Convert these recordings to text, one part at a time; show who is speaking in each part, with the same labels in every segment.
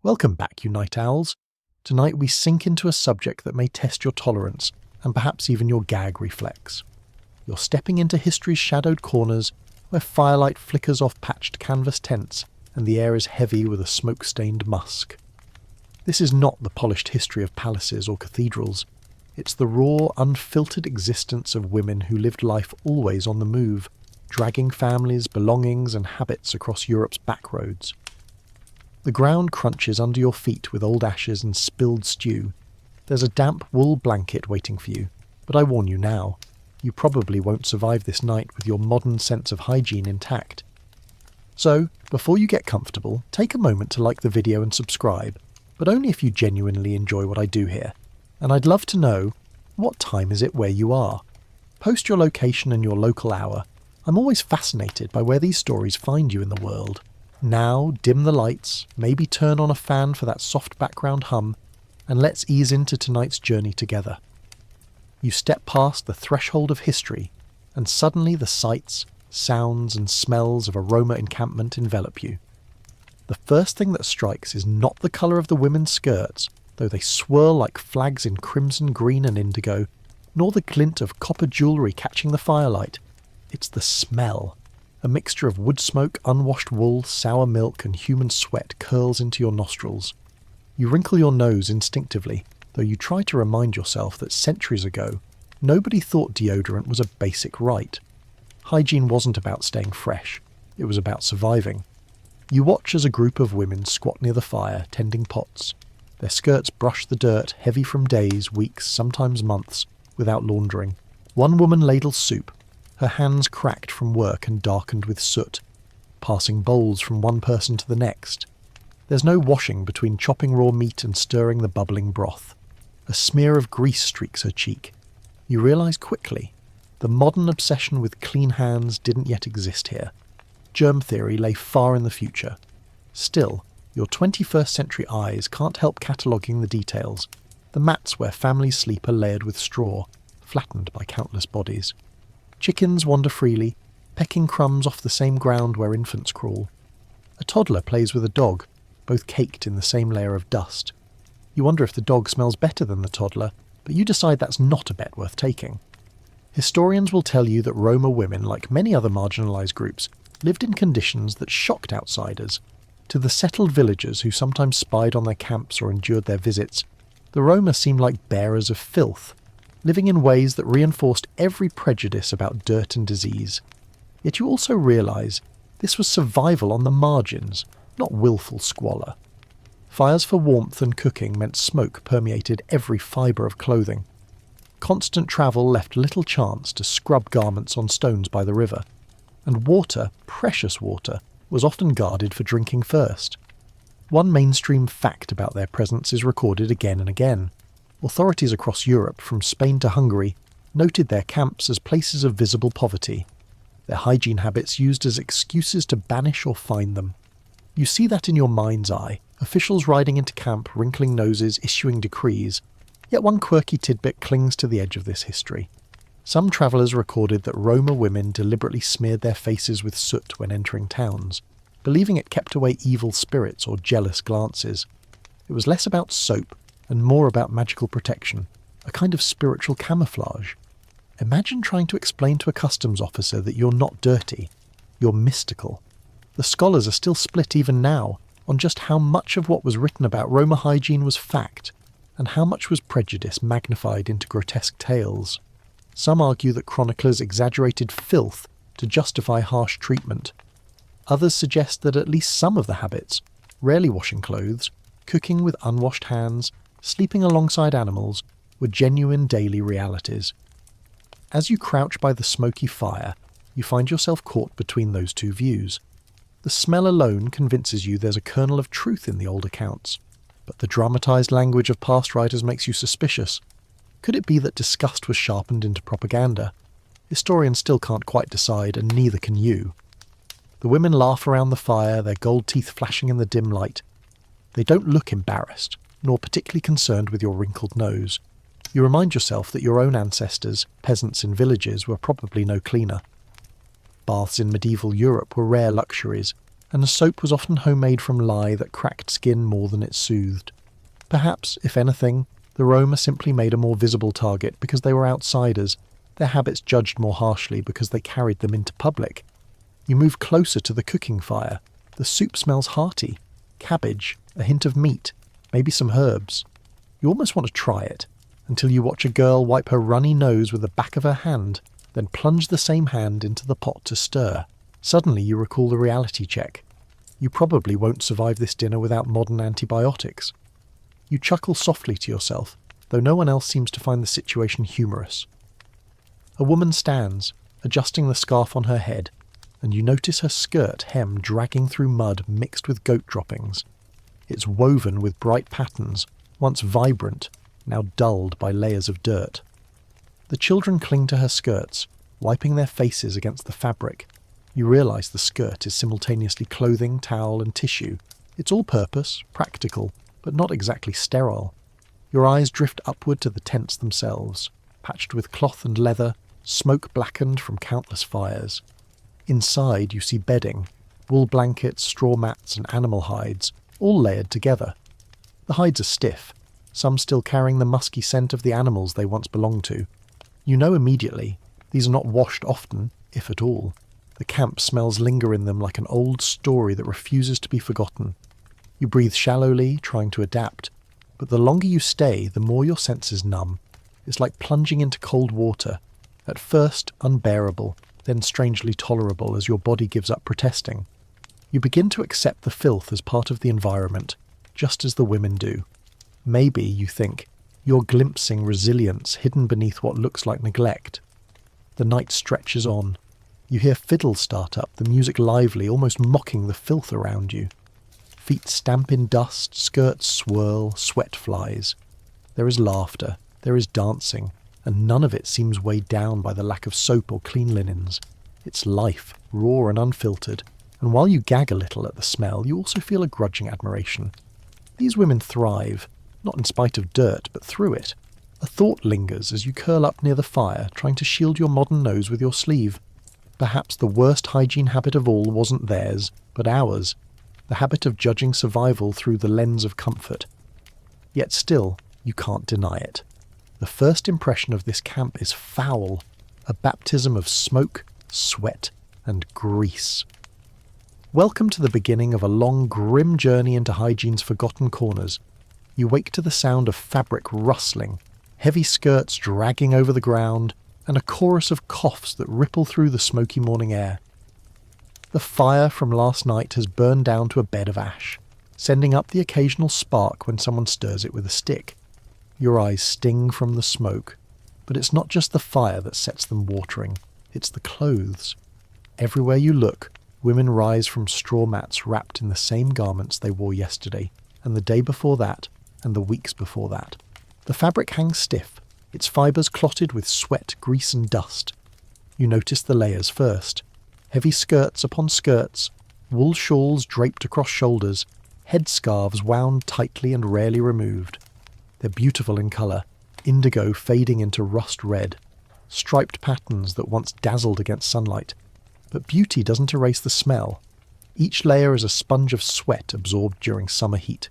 Speaker 1: Welcome back, you night owls. Tonight we sink into a subject that may test your tolerance and perhaps even your gag reflex. You're stepping into history's shadowed corners where firelight flickers off patched canvas tents and the air is heavy with a smoke-stained musk. This is not the polished history of palaces or cathedrals. It's the raw, unfiltered existence of women who lived life always on the move, dragging families, belongings and habits across Europe's backroads. The ground crunches under your feet with old ashes and spilled stew. There's a damp wool blanket waiting for you, but I warn you now, you probably won't survive this night with your modern sense of hygiene intact. So, before you get comfortable, take a moment to like the video and subscribe, but only if you genuinely enjoy what I do here. And I'd love to know, what time is it where you are? Post your location and your local hour. I'm always fascinated by where these stories find you in the world. Now, dim the lights, maybe turn on a fan for that soft background hum, and let's ease into tonight's journey together. You step past the threshold of history, and suddenly the sights, sounds and smells of a Roma encampment envelop you. The first thing that strikes is not the colour of the women's skirts, though they swirl like flags in crimson, green and indigo, nor the glint of copper jewellery catching the firelight. It's the smell. A mixture of wood smoke, unwashed wool, sour milk and human sweat curls into your nostrils. You wrinkle your nose instinctively, though you try to remind yourself that centuries ago, nobody thought deodorant was a basic right. Hygiene wasn't about staying fresh, it was about surviving. You watch as a group of women squat near the fire, tending pots. Their skirts brush the dirt, heavy from days, weeks, sometimes months, without laundering. One woman ladles soup, her hands cracked from work and darkened with soot, passing bowls from one person to the next. There's no washing between chopping raw meat and stirring the bubbling broth. A smear of grease streaks her cheek. You realise quickly, the modern obsession with clean hands didn't yet exist here. Germ theory lay far in the future. Still, your 21st century eyes can't help cataloguing the details. The mats where families sleep are layered with straw, flattened by countless bodies. Chickens wander freely, pecking crumbs off the same ground where infants crawl. A toddler plays with a dog, both caked in the same layer of dust. You wonder if the dog smells better than the toddler, but you decide that's not a bet worth taking. Historians will tell you that Roma women, like many other marginalised groups, lived in conditions that shocked outsiders. To the settled villagers who sometimes spied on their camps or endured their visits, the Roma seemed like bearers of filth, living in ways that reinforced every prejudice about dirt and disease. Yet you also realise this was survival on the margins, not willful squalor. Fires for warmth and cooking meant smoke permeated every fibre of clothing. Constant travel left little chance to scrub garments on stones by the river, and water, precious water, was often guarded for drinking first. One mainstream fact about their presence is recorded again and again. Authorities across Europe, from Spain to Hungary, noted their camps as places of visible poverty, their hygiene habits used as excuses to banish or fine them. You see that in your mind's eye, officials riding into camp, wrinkling noses, issuing decrees, yet one quirky tidbit clings to the edge of this history. Some travellers recorded that Roma women deliberately smeared their faces with soot when entering towns, believing it kept away evil spirits or jealous glances. It was less about soap and more about magical protection, a kind of spiritual camouflage. Imagine trying to explain to a customs officer that you're not dirty, you're mystical. The scholars are still split even now on just how much of what was written about Roma hygiene was fact, and how much was prejudice magnified into grotesque tales. Some argue that chroniclers exaggerated filth to justify harsh treatment. Others suggest that at least some of the habits, rarely washing clothes, cooking with unwashed hands, sleeping alongside animals, were genuine daily realities. As you crouch by the smoky fire, you find yourself caught between those two views. The smell alone convinces you there's a kernel of truth in the old accounts, but the dramatised language of past writers makes you suspicious. Could it be that disgust was sharpened into propaganda? Historians still can't quite decide, and neither can you. The women laugh around the fire, their gold teeth flashing in the dim light. They don't look embarrassed, nor particularly concerned with your wrinkled nose. You remind yourself that your own ancestors, peasants in villages, were probably no cleaner. Baths in medieval Europe were rare luxuries, and the soap was often homemade from lye that cracked skin more than it soothed. Perhaps, if anything, the Roma simply made a more visible target because they were outsiders, their habits judged more harshly because they carried them into public. You move closer to the cooking fire. The soup smells hearty. Cabbage, a hint of meat, maybe some herbs. You almost want to try it, until you watch a girl wipe her runny nose with the back of her hand, then plunge the same hand into the pot to stir. Suddenly you recall the reality check. You probably won't survive this dinner without modern antibiotics. You chuckle softly to yourself, though no one else seems to find the situation humorous. A woman stands, adjusting the scarf on her head, and you notice her skirt hem dragging through mud mixed with goat droppings. It's woven with bright patterns, once vibrant, now dulled by layers of dirt. The children cling to her skirts, wiping their faces against the fabric. You realise the skirt is simultaneously clothing, towel and tissue. It's all-purpose, practical, but not exactly sterile. Your eyes drift upward to the tents themselves, patched with cloth and leather, smoke blackened from countless fires. Inside you see bedding, wool blankets, straw mats and animal hides, all layered together. The hides are stiff, some still carrying the musky scent of the animals they once belonged to. You know immediately, these are not washed often, if at all. The camp smells linger in them like an old story that refuses to be forgotten. You breathe shallowly, trying to adapt, but the longer you stay, the more your senses numb. It's like plunging into cold water, at first unbearable, then strangely tolerable as your body gives up protesting. You begin to accept the filth as part of the environment, just as the women do. Maybe, you think, you're glimpsing resilience hidden beneath what looks like neglect. The night stretches on. You hear fiddles start up, the music lively, almost mocking the filth around you. Feet stamp in dust, skirts swirl, sweat flies. There is laughter, there is dancing, and none of it seems weighed down by the lack of soap or clean linens. It's life, raw and unfiltered, and while you gag a little at the smell, you also feel a grudging admiration. These women thrive, not in spite of dirt, but through it. A thought lingers as you curl up near the fire, trying to shield your modern nose with your sleeve. Perhaps the worst hygiene habit of all wasn't theirs, but ours. The habit of judging survival through the lens of comfort. Yet still, you can't deny it. The first impression of this camp is foul, a baptism of smoke, sweat, and grease. Welcome to the beginning of a long, grim journey into Hygiene's forgotten corners. You wake to the sound of fabric rustling, heavy skirts dragging over the ground, and a chorus of coughs that ripple through the smoky morning air. The fire from last night has burned down to a bed of ash, sending up the occasional spark when someone stirs it with a stick. Your eyes sting from the smoke, but it's not just the fire that sets them watering, it's the clothes. Everywhere you look, women rise from straw mats wrapped in the same garments they wore yesterday, and the day before that, and the weeks before that. The fabric hangs stiff, its fibres clotted with sweat, grease and dust. You notice the layers first. Heavy skirts upon skirts, wool shawls draped across shoulders, headscarves wound tightly and rarely removed. They're beautiful in colour, indigo fading into rust red, striped patterns that once dazzled against sunlight. But beauty doesn't erase the smell. Each layer is a sponge of sweat absorbed during summer heat,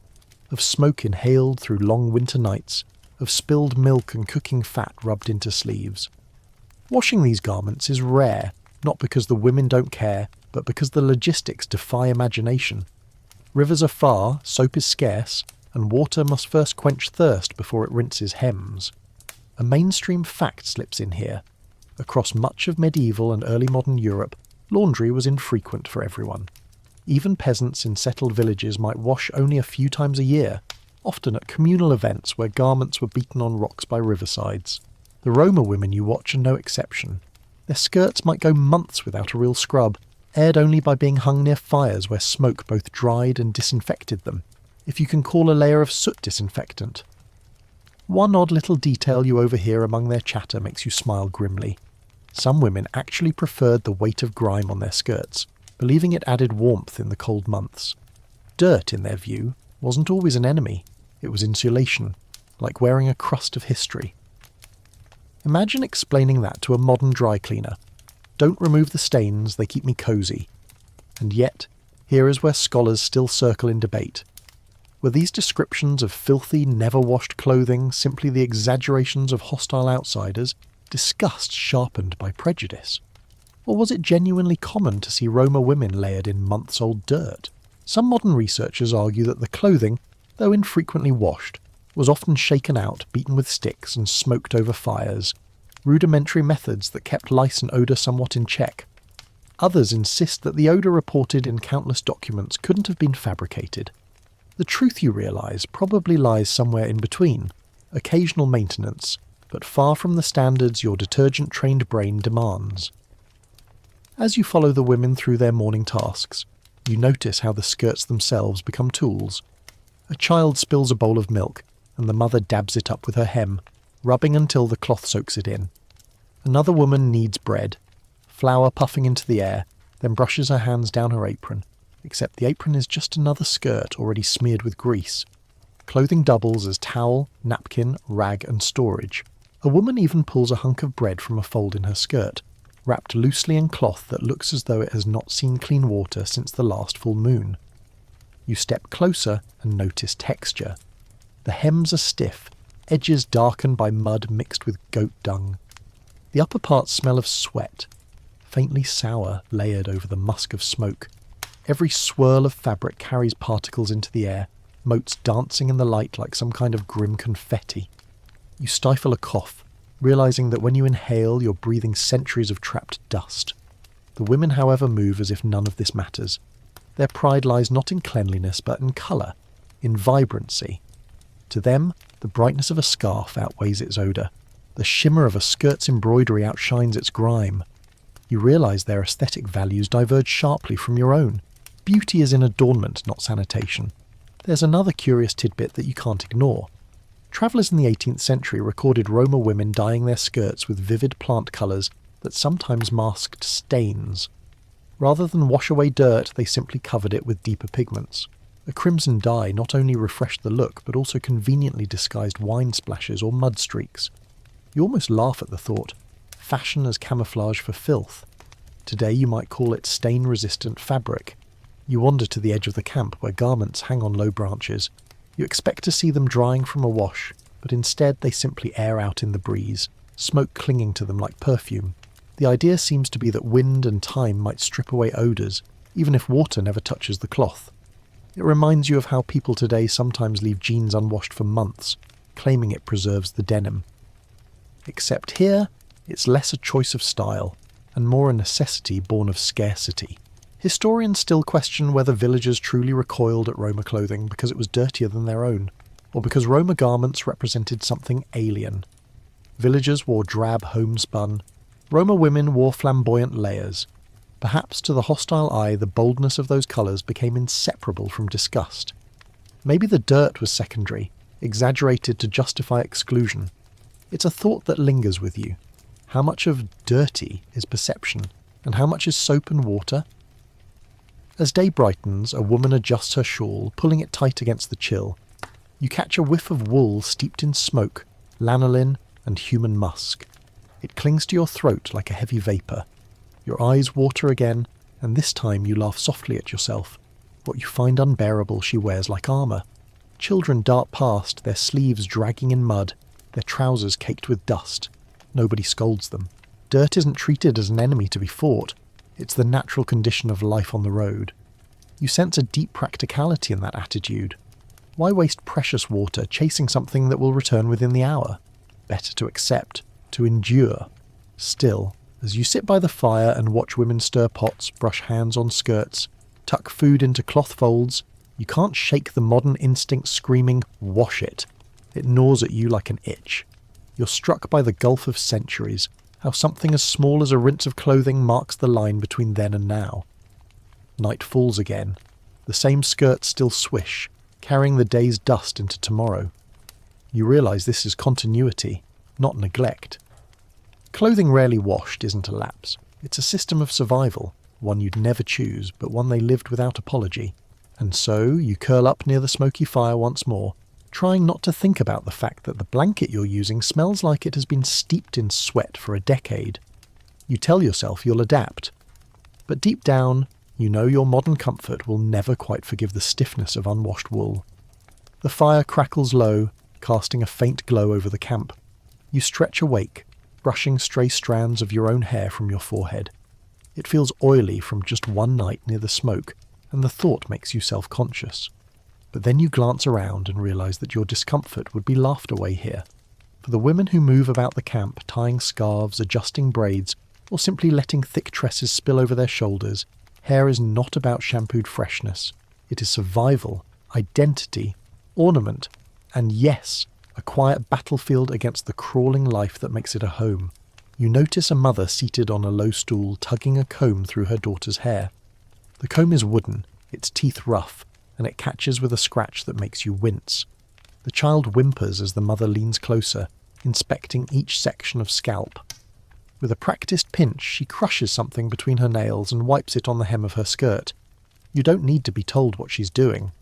Speaker 1: of smoke inhaled through long winter nights, of spilled milk and cooking fat rubbed into sleeves. Washing these garments is rare, not because the women don't care, but because the logistics defy imagination. Rivers are far, soap is scarce, and water must first quench thirst before it rinses hems. A mainstream fact slips in here. Across much of medieval and early modern Europe, laundry was infrequent for everyone. Even peasants in settled villages might wash only a few times a year, often at communal events where garments were beaten on rocks by riversides. The Roma women you watch are no exception. Their skirts might go months without a real scrub, aired only by being hung near fires where smoke both dried and disinfected them, if you can call a layer of soot disinfectant. One odd little detail you overhear among their chatter makes you smile grimly. Some women actually preferred the weight of grime on their skirts, believing it added warmth in the cold months. Dirt, in their view, wasn't always an enemy. It was insulation, like wearing a crust of history. Imagine explaining that to a modern dry cleaner. Don't remove the stains, they keep me cosy. And yet, Here is where scholars still circle in debate. Were these descriptions of filthy, never-washed clothing simply the exaggerations of hostile outsiders, disgust sharpened by prejudice? Or was it genuinely common to see Roma women layered in months-old dirt? Some modern researchers argue that the clothing, though infrequently washed, was often shaken out, beaten with sticks, and smoked over fires, rudimentary methods that kept lice and odour somewhat in check. Others insist that the odour reported in countless documents couldn't have been fabricated. The truth, you realise, probably lies somewhere in between, occasional maintenance, but far from the standards your detergent-trained brain demands. As you follow the women through their morning tasks, you notice how the skirts themselves become tools. A child spills a bowl of milk, and the mother dabs it up with her hem, rubbing until the cloth soaks it in. Another woman kneads bread, flour puffing into the air, then brushes her hands down her apron, except the apron is just another skirt already smeared with grease. Clothing doubles as towel, napkin, rag and storage. A woman even pulls a hunk of bread from a fold in her skirt, wrapped loosely in cloth that looks as though it has not seen clean water since the last full moon. You step closer and notice texture. The hems are stiff, edges darkened by mud mixed with goat dung. The upper parts smell of sweat, faintly sour, layered over the musk of smoke. Every swirl of fabric carries particles into the air, motes dancing in the light like some kind of grim confetti. You stifle a cough, realising that when you inhale you're breathing centuries of trapped dust. The women, however, move as if none of this matters. Their pride lies not in cleanliness but in colour, in vibrancy. To them, the brightness of a scarf outweighs its odour. The shimmer of a skirt's embroidery outshines its grime. You realise their aesthetic values diverge sharply from your own. Beauty is in adornment, not sanitation. There's another curious tidbit that you can't ignore. Travellers in the 18th century recorded Roma women dyeing their skirts with vivid plant colours that sometimes masked stains. Rather than wash away dirt, they simply covered it with deeper pigments. A crimson dye not only refreshed the look, but also conveniently disguised wine splashes or mud streaks. You almost laugh at the thought. Fashion as camouflage for filth. Today you might call it stain-resistant fabric. You wander to the edge of the camp where garments hang on low branches. You expect to see them drying from a wash, but instead they simply air out in the breeze, smoke clinging to them like perfume. The idea seems to be that wind and time might strip away odours, even if water never touches the cloth. It reminds you of how people today sometimes leave jeans unwashed for months, claiming it preserves the denim. Except here, it's less a choice of style, and more a necessity born of scarcity. Historians still question whether villagers truly recoiled at Roma clothing because it was dirtier than their own, or because Roma garments represented something alien. Villagers wore drab homespun. Roma women wore flamboyant layers. Perhaps to the hostile eye the boldness of those colours became inseparable from disgust. Maybe the dirt was secondary, exaggerated to justify exclusion. It's a thought that lingers with you. How much of dirty is perception, and how much is soap and water? As day brightens, a woman adjusts her shawl, pulling it tight against the chill. You catch a whiff of wool steeped in smoke, lanolin, and human musk. It clings to your throat like a heavy vapour. Your eyes water again, and this time you laugh softly at yourself. What you find unbearable she wears like armour. Children dart past, their sleeves dragging in mud, their trousers caked with dust. Nobody scolds them. Dirt isn't treated as an enemy to be fought. It's the natural condition of life on the road. You sense a deep practicality in that attitude. Why waste precious water chasing something that will return within the hour? Better to accept, to endure. Still, as you sit by the fire and watch women stir pots, brush hands on skirts, tuck food into cloth folds, you can't shake the modern instinct screaming, "Wash it!" It gnaws at you like an itch. You're struck by the gulf of centuries, how something as small as a rinse of clothing marks the line between then and now. Night falls again. The same skirts still swish, carrying the day's dust into tomorrow. You realise this is continuity, not neglect. Clothing rarely washed isn't a lapse. It's a system of survival, one you'd never choose, but one they lived without apology. And so you curl up near the smoky fire once more, trying not to think about the fact that the blanket you're using smells like it has been steeped in sweat for a decade. You tell yourself you'll adapt. But deep down, You know your modern comfort will never quite forgive the stiffness of unwashed wool. The fire crackles low, casting a faint glow over the camp. You stretch awake, brushing stray strands of your own hair from your forehead. It feels oily from just one night near the smoke, and the thought makes you self-conscious. But then you glance around and realise that your discomfort would be laughed away here. For the women who move about the camp, tying scarves, adjusting braids, or simply letting thick tresses spill over their shoulders, hair is not about shampooed freshness. It is survival, identity, ornament, and yes, a quiet battlefield against the crawling life that makes it a home. You notice a mother seated on a low stool tugging a comb through her daughter's hair. The comb is wooden, its teeth rough, and it catches with a scratch that makes you wince. The child whimpers as the mother leans closer, inspecting each section of scalp. With a practiced pinch, she crushes something between her nails and wipes it on the hem of her skirt. You don't need to be told what she's doing.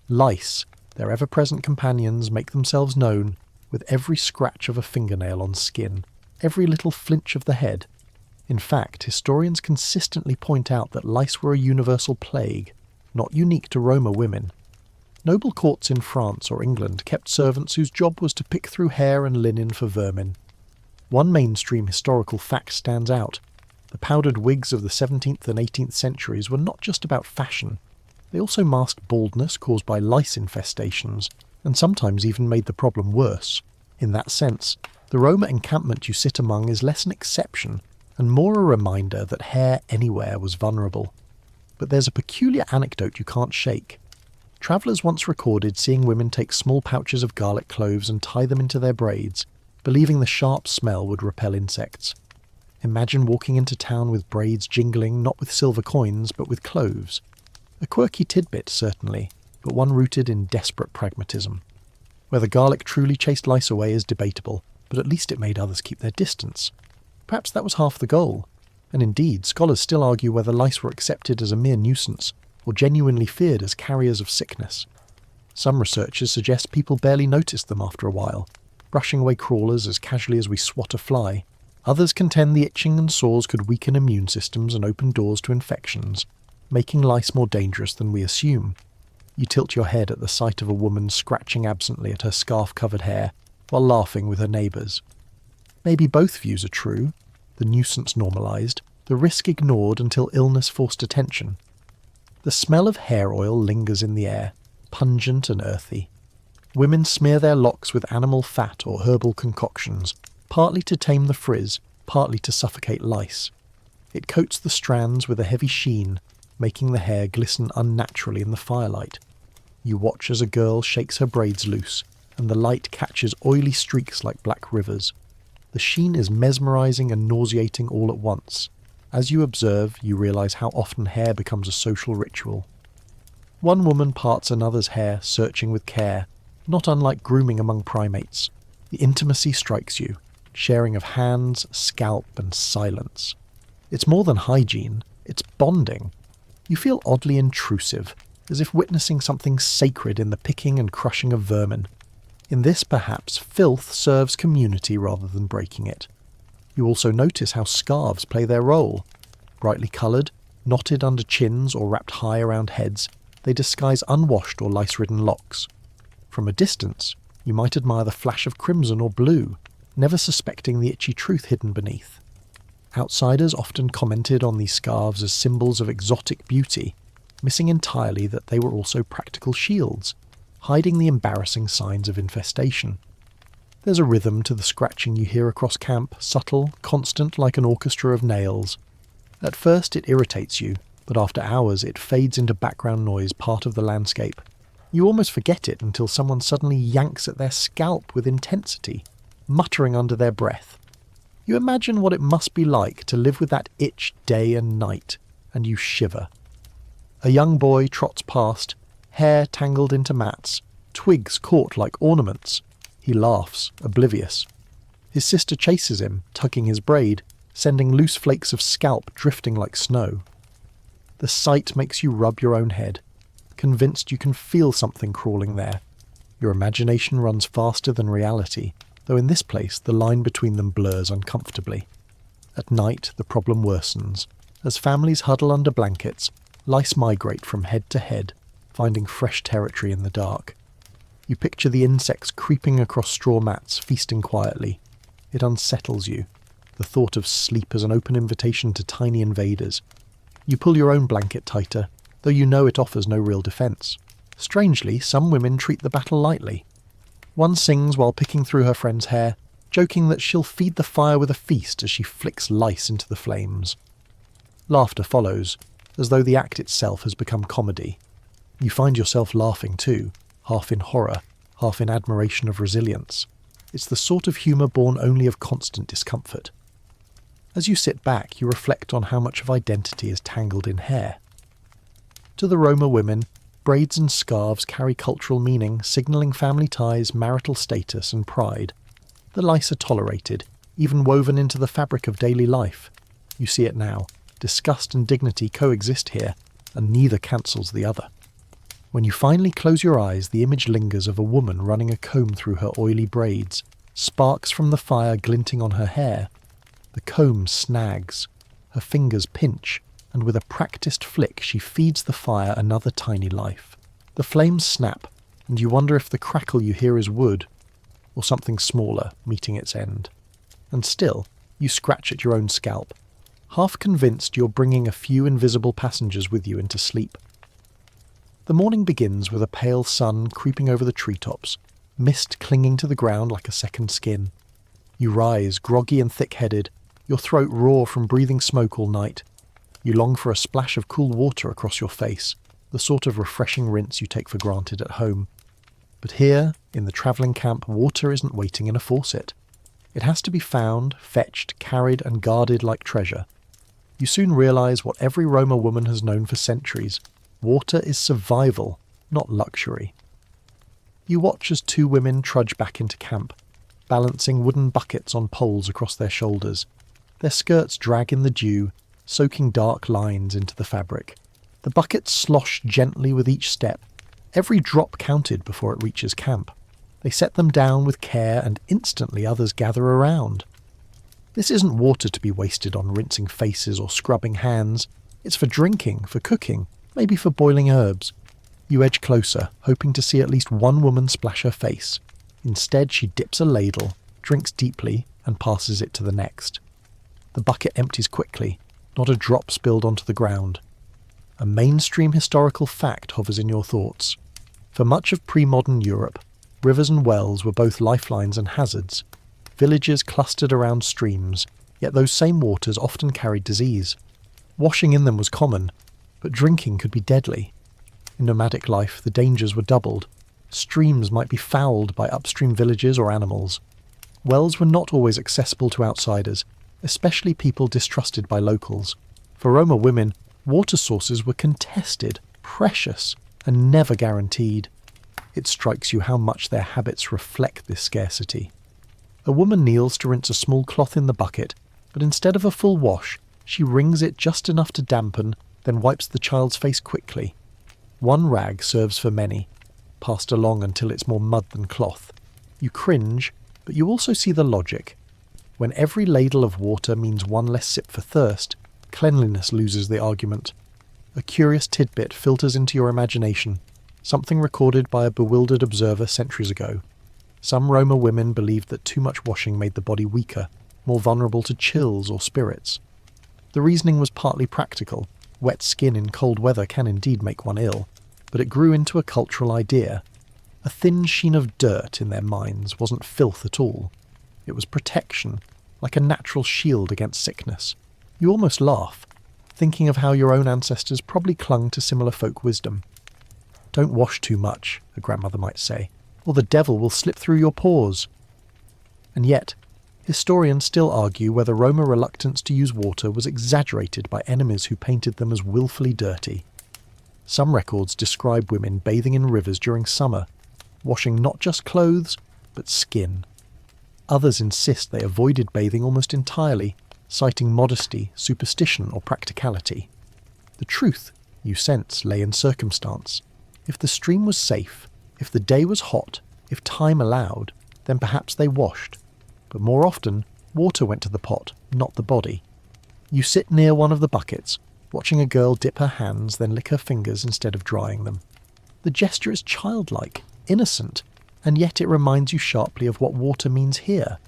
Speaker 1: Lice, their ever-present companions, make themselves known with every scratch of a fingernail on skin, every little flinch of the head. In fact, historians consistently point out that lice were a universal plague, not unique to Roma women. Noble courts in France or England kept servants whose job was to pick through hair and linen for vermin. One mainstream historical fact stands out. The powdered wigs of the 17th and 18th centuries were not just about fashion. They also masked baldness caused by lice infestations, and sometimes even made the problem worse. In that sense, the Roma encampment you sit among is less an exception, and more a reminder that hair anywhere was vulnerable. But there's a peculiar anecdote you can't shake. Travellers once recorded seeing women take small pouches of garlic cloves and tie them into their braids, believing the sharp smell would repel insects. Imagine walking into town with braids jingling not with silver coins but with cloves. A quirky tidbit, certainly, but one rooted in desperate pragmatism. Whether garlic truly chased lice away is debatable, but at least it made others keep their distance. Perhaps that was half the goal. And indeed, scholars still argue whether lice were accepted as a mere nuisance, or genuinely feared as carriers of sickness. Some researchers suggest people barely noticed them after a while, brushing away crawlers as casually as we swat a fly. Others contend the itching and sores could weaken immune systems and open doors to infections, making lice more dangerous than we assume. You tilt your head at the sight of a woman scratching absently at her scarf-covered hair while laughing with her neighbours. Maybe both views are true, the nuisance normalised, the risk ignored until illness forced attention. The smell of hair oil lingers in the air, pungent and earthy. Women smear their locks with animal fat or herbal concoctions, partly to tame the frizz, partly to suffocate lice. It coats the strands with a heavy sheen, making the hair glisten unnaturally in the firelight. You watch as a girl shakes her braids loose, and the light catches oily streaks like black rivers. The sheen is mesmerising and nauseating all at once. As you observe, you realise how often hair becomes a social ritual. One woman parts another's hair, searching with care, not unlike grooming among primates. The intimacy strikes you, sharing of hands, scalp, and silence. It's more than hygiene, it's bonding. You feel oddly intrusive, as if witnessing something sacred in the picking and crushing of vermin. In this, perhaps, filth serves community rather than breaking it. You also notice how scarves play their role. Brightly coloured, knotted under chins or wrapped high around heads, they disguise unwashed or lice-ridden locks. From a distance, you might admire the flash of crimson or blue, never suspecting the itchy truth hidden beneath. Outsiders often commented on these scarves as symbols of exotic beauty, missing entirely that they were also practical shields, hiding the embarrassing signs of infestation. There's a rhythm to the scratching you hear across camp, subtle, constant like an orchestra of nails. At first it irritates you, but after hours it fades into background noise, part of the landscape. You almost forget it until someone suddenly yanks at their scalp with intensity, muttering under their breath. You imagine what it must be like to live with that itch day and night, and you shiver. A young boy trots past, hair tangled into mats, twigs caught like ornaments. He laughs, oblivious. His sister chases him, tugging his braid, sending loose flakes of scalp drifting like snow. The sight makes you rub your own head, convinced you can feel something crawling there. Your imagination runs faster than reality, though in this place the line between them blurs uncomfortably. At night the problem worsens. As families huddle under blankets, Lice migrate from head to head, finding fresh territory in the dark. You picture the insects creeping across straw mats, feasting quietly. It unsettles you, the thought of sleep as an open invitation to tiny invaders. You pull your own blanket tighter, though you know it offers no real defence. Strangely, some women treat the battle lightly. One sings while picking through her friend's hair, joking that she'll feed the fire with a feast as she flicks lice into the flames. Laughter follows, as though the act itself has become comedy. You find yourself laughing too, half in horror, half in admiration of resilience. It's the sort of humour born only of constant discomfort. As you sit back, you reflect on how much of identity is tangled in hair. To the Roma women, braids and scarves carry cultural meaning, signalling family ties, marital status and pride. The lice are tolerated, even woven into the fabric of daily life. You see it now. Disgust and dignity coexist here, and neither cancels the other. When you finally close your eyes, the image lingers of a woman running a comb through her oily braids, sparks from the fire glinting on her hair. The comb snags, her fingers pinch, and with a practiced flick she feeds the fire another tiny life. The flames snap, and you wonder if the crackle you hear is wood, or something smaller meeting its end. And still, you scratch at your own scalp, half convinced you're bringing a few invisible passengers with you into sleep. The morning begins with a pale sun creeping over the treetops, mist clinging to the ground like a second skin. You rise, groggy and thick-headed, your throat raw from breathing smoke all night. You long for a splash of cool water across your face, the sort of refreshing rinse you take for granted at home. But here, in the travelling camp, water isn't waiting in a faucet. It has to be found, fetched, carried and guarded like treasure. You soon realise what every Roma woman has known for centuries. Water is survival, not luxury. You watch as two women trudge back into camp, balancing wooden buckets on poles across their shoulders. Their skirts drag in the dew, soaking dark lines into the fabric. The buckets slosh gently with each step, every drop counted before it reaches camp. They set them down with care and instantly others gather around. This isn't water to be wasted on rinsing faces or scrubbing hands. It's for drinking, for cooking, maybe for boiling herbs. You edge closer, hoping to see at least one woman splash her face. Instead, she dips a ladle, drinks deeply, and passes it to the next. The bucket empties quickly, not a drop spilled onto the ground. A mainstream historical fact hovers in your thoughts. For much of pre-modern Europe, rivers and wells were both lifelines and hazards. Villages clustered around streams, yet those same waters often carried disease. Washing in them was common, but drinking could be deadly. In nomadic life, the dangers were doubled. Streams might be fouled by upstream villages or animals. Wells were not always accessible to outsiders, especially people distrusted by locals. For Roma women, water sources were contested, precious, and never guaranteed. It strikes you how much their habits reflect this scarcity. A woman kneels to rinse a small cloth in the bucket, but instead of a full wash, she wrings it just enough to dampen, then wipes the child's face quickly. One rag serves for many, passed along until it's more mud than cloth. You cringe, but you also see the logic. When every ladle of water means one less sip for thirst, cleanliness loses the argument. A curious tidbit filters into your imagination, something recorded by a bewildered observer centuries ago. Some Roma women believed that too much washing made the body weaker, more vulnerable to chills or spirits. The reasoning was partly practical. Wet skin in cold weather can indeed make one ill, but it grew into a cultural idea. A thin sheen of dirt in their minds wasn't filth at all. It was protection, like a natural shield against sickness. You almost laugh, thinking of how your own ancestors probably clung to similar folk wisdom. "Don't wash too much," a grandmother might say, "or the devil will slip through your pores." And yet, historians still argue whether Roma reluctance to use water was exaggerated by enemies who painted them as willfully dirty. Some records describe women bathing in rivers during summer, washing not just clothes, but skin. Others insist they avoided bathing almost entirely, citing modesty, superstition, or practicality. The truth, you sense, lay in circumstance. If the stream was safe, if the day was hot, if time allowed, then perhaps they washed. But more often, water went to the pot, not the body. You sit near one of the buckets, watching a girl dip her hands, then lick her fingers instead of drying them. The gesture is childlike, innocent, and yet it reminds you sharply of what water means here.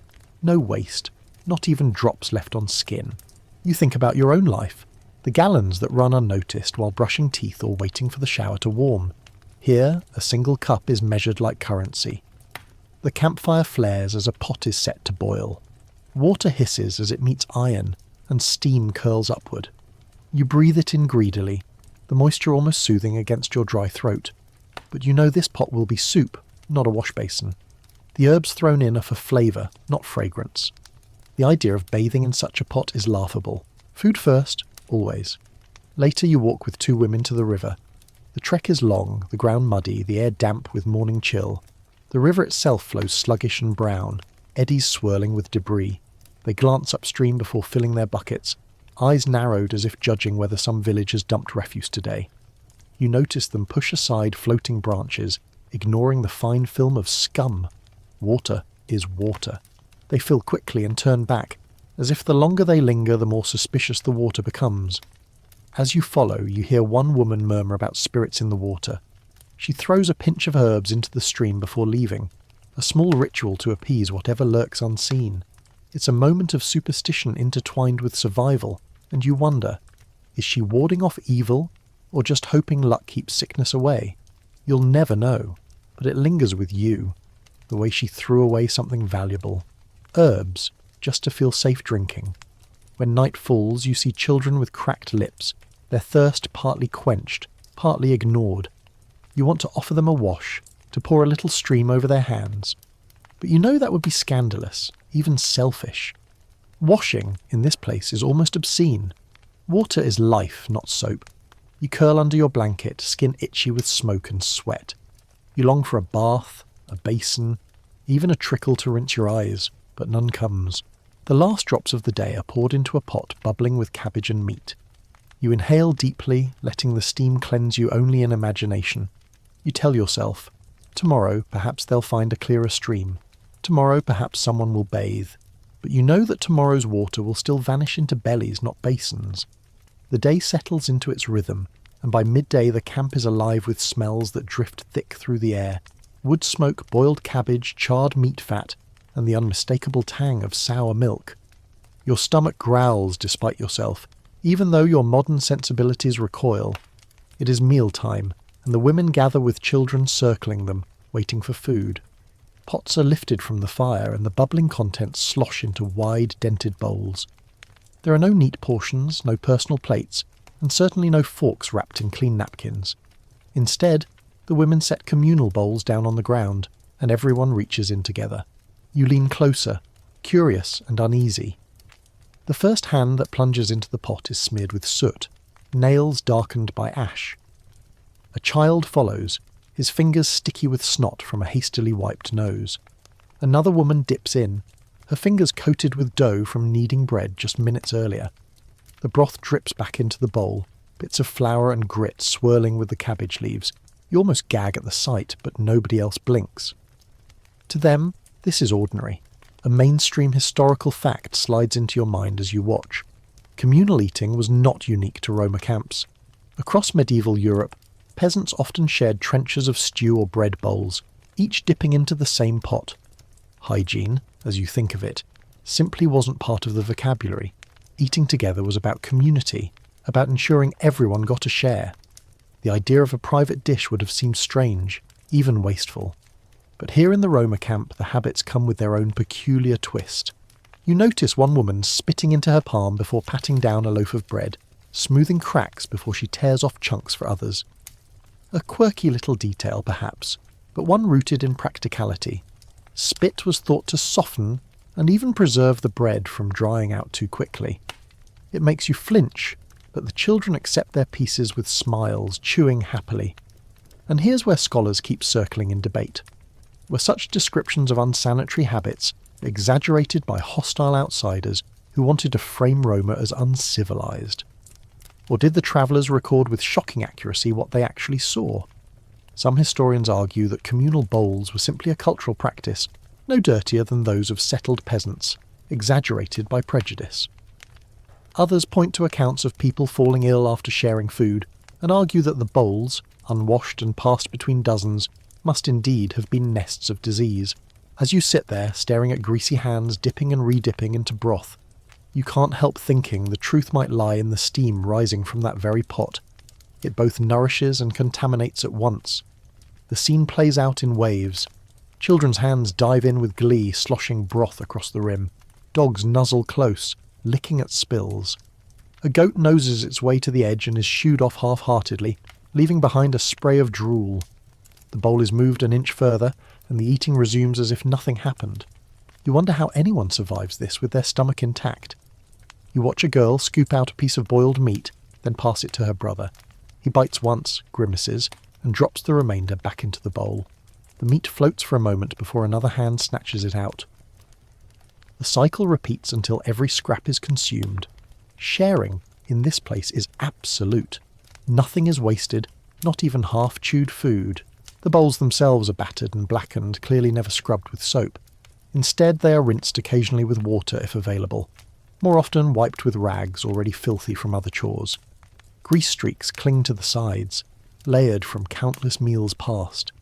Speaker 1: No waste, not even drops left on skin. You think about your own life, the gallons that run unnoticed while brushing teeth or waiting for the shower to warm. Here, a single cup is measured like currency. The campfire flares as a pot is set to boil. Water hisses as it meets iron, and steam curls upward. You breathe it in greedily, the moisture almost soothing against your dry throat. But you know this pot will be soup, not a wash basin. The herbs thrown in are for flavour, not fragrance. The idea of bathing in such a pot is laughable. Food first, always. Later you walk with two women to the river. The trek is long, the ground muddy, the air damp with morning chill. The river itself flows sluggish and brown, eddies swirling with debris. They glance upstream before filling their buckets, eyes narrowed as if judging whether some village has dumped refuse today. You notice them push aside floating branches, ignoring the fine film of scum. Water is water. They fill quickly and turn back, as if the longer they linger, the more suspicious the water becomes. As you follow, you hear one woman murmur about spirits in the water. She throws a pinch of herbs into the stream before leaving, a small ritual to appease whatever lurks unseen. It's a moment of superstition intertwined with survival, and you wonder, is she warding off evil, or just hoping luck keeps sickness away? You'll never know, but it lingers with you, the way she threw away something valuable. Herbs, just to feel safe drinking. When night falls, you see children with cracked lips, their thirst partly quenched, partly ignored. You want to offer them a wash, to pour a little stream over their hands. But you know that would be scandalous, even selfish. Washing, in this place, is almost obscene. Water is life, not soap. You curl under your blanket, skin itchy with smoke and sweat. You long for a bath, a basin, even a trickle to rinse your eyes, but none comes. The last drops of the day are poured into a pot bubbling with cabbage and meat. You inhale deeply, letting the steam cleanse you only in imagination. You tell yourself, tomorrow perhaps they'll find a clearer stream. Tomorrow perhaps someone will bathe. But you know that tomorrow's water will still vanish into bellies, not basins. The day settles into its rhythm, and by midday the camp is alive with smells that drift thick through the air. Wood smoke, boiled cabbage, charred meat fat, and the unmistakable tang of sour milk. Your stomach growls despite yourself, even though your modern sensibilities recoil. It is mealtime, and the women gather with children circling them, waiting for food. Pots are lifted from the fire, and the bubbling contents slosh into wide, dented bowls. There are no neat portions, no personal plates, and certainly no forks wrapped in clean napkins. Instead, the women set communal bowls down on the ground, and everyone reaches in together. You lean closer, curious and uneasy. The first hand that plunges into the pot is smeared with soot, nails darkened by ash. A child follows, his fingers sticky with snot from a hastily wiped nose. Another woman dips in, her fingers coated with dough from kneading bread just minutes earlier. The broth drips back into the bowl, bits of flour and grit swirling with the cabbage leaves. You almost gag at the sight, but nobody else blinks. To them, this is ordinary. A mainstream historical fact slides into your mind as you watch. Communal eating was not unique to Roma camps. Across medieval Europe, peasants often shared trenchers of stew or bread bowls, each dipping into the same pot. Hygiene, as you think of it, simply wasn't part of the vocabulary. Eating together was about community, about ensuring everyone got a share. The idea of a private dish would have seemed strange, even wasteful. But here in the Roma camp, the habits come with their own peculiar twist. You notice one woman spitting into her palm before patting down a loaf of bread, smoothing cracks before she tears off chunks for others. A quirky little detail, perhaps, but one rooted in practicality. Spit was thought to soften and even preserve the bread from drying out too quickly. It makes you flinch, but the children accept their pieces with smiles, chewing happily. And here's where scholars keep circling in debate. Were such descriptions of unsanitary habits exaggerated by hostile outsiders who wanted to frame Roma as uncivilized? Or did the travellers record with shocking accuracy what they actually saw? Some historians argue that communal bowls were simply a cultural practice, no dirtier than those of settled peasants, exaggerated by prejudice. Others point to accounts of people falling ill after sharing food, and argue that the bowls, unwashed and passed between dozens, must indeed have been nests of disease. As you sit there, staring at greasy hands dipping and redipping into broth, you can't help thinking the truth might lie in the steam rising from that very pot. It both nourishes and contaminates at once. The scene plays out in waves. Children's hands dive in with glee, sloshing broth across the rim. Dogs nuzzle close, licking at spills. A goat noses its way to the edge and is shooed off half-heartedly, leaving behind a spray of drool. The bowl is moved an inch further, and the eating resumes as if nothing happened. You wonder how anyone survives this with their stomach intact. You watch a girl scoop out a piece of boiled meat, then pass it to her brother. He bites once, grimaces, and drops the remainder back into the bowl. The meat floats for a moment before another hand snatches it out. The cycle repeats until every scrap is consumed. Sharing, in this place, is absolute. Nothing is wasted, not even half-chewed food. The bowls themselves are battered and blackened, clearly never scrubbed with soap. Instead, they are rinsed occasionally with water if available, more often wiped with rags already filthy from other chores. Grease streaks cling to the sides, layered from countless meals past.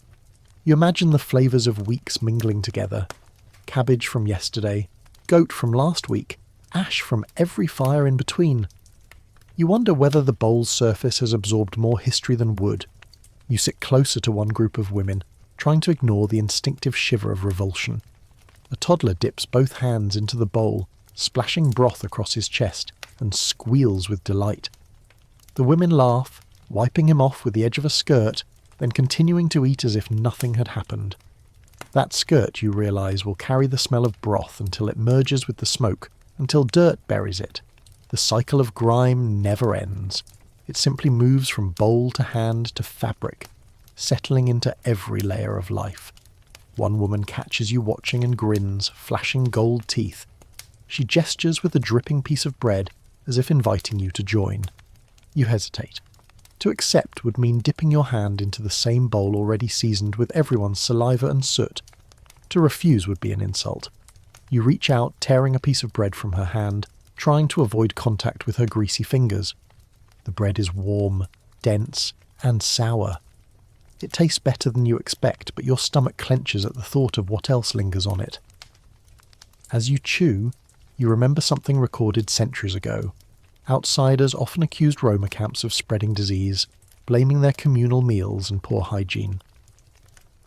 Speaker 1: You imagine the flavours of weeks mingling together. Cabbage from yesterday, goat from last week, ash from every fire in between. You wonder whether the bowl's surface has absorbed more history than wood. You sit closer to one group of women, trying to ignore the instinctive shiver of revulsion. A toddler dips both hands into the bowl, splashing broth across his chest, and squeals with delight. The women laugh, wiping him off with the edge of a skirt, then continuing to eat as if nothing had happened. That skirt, you realise, will carry the smell of broth until it merges with the smoke, until dirt buries it. The cycle of grime never ends. It simply moves from bowl to hand to fabric, settling into every layer of life. One woman catches you watching and grins, flashing gold teeth. She gestures with a dripping piece of bread, as if inviting you to join. You hesitate. To accept would mean dipping your hand into the same bowl already seasoned with everyone's saliva and soot. To refuse would be an insult. You reach out, tearing a piece of bread from her hand, trying to avoid contact with her greasy fingers. The bread is warm, dense, and sour. It tastes better than you expect, but your stomach clenches at the thought of what else lingers on it. As you chew, you remember something recorded centuries ago. Outsiders often accused Roma camps of spreading disease, blaming their communal meals and poor hygiene.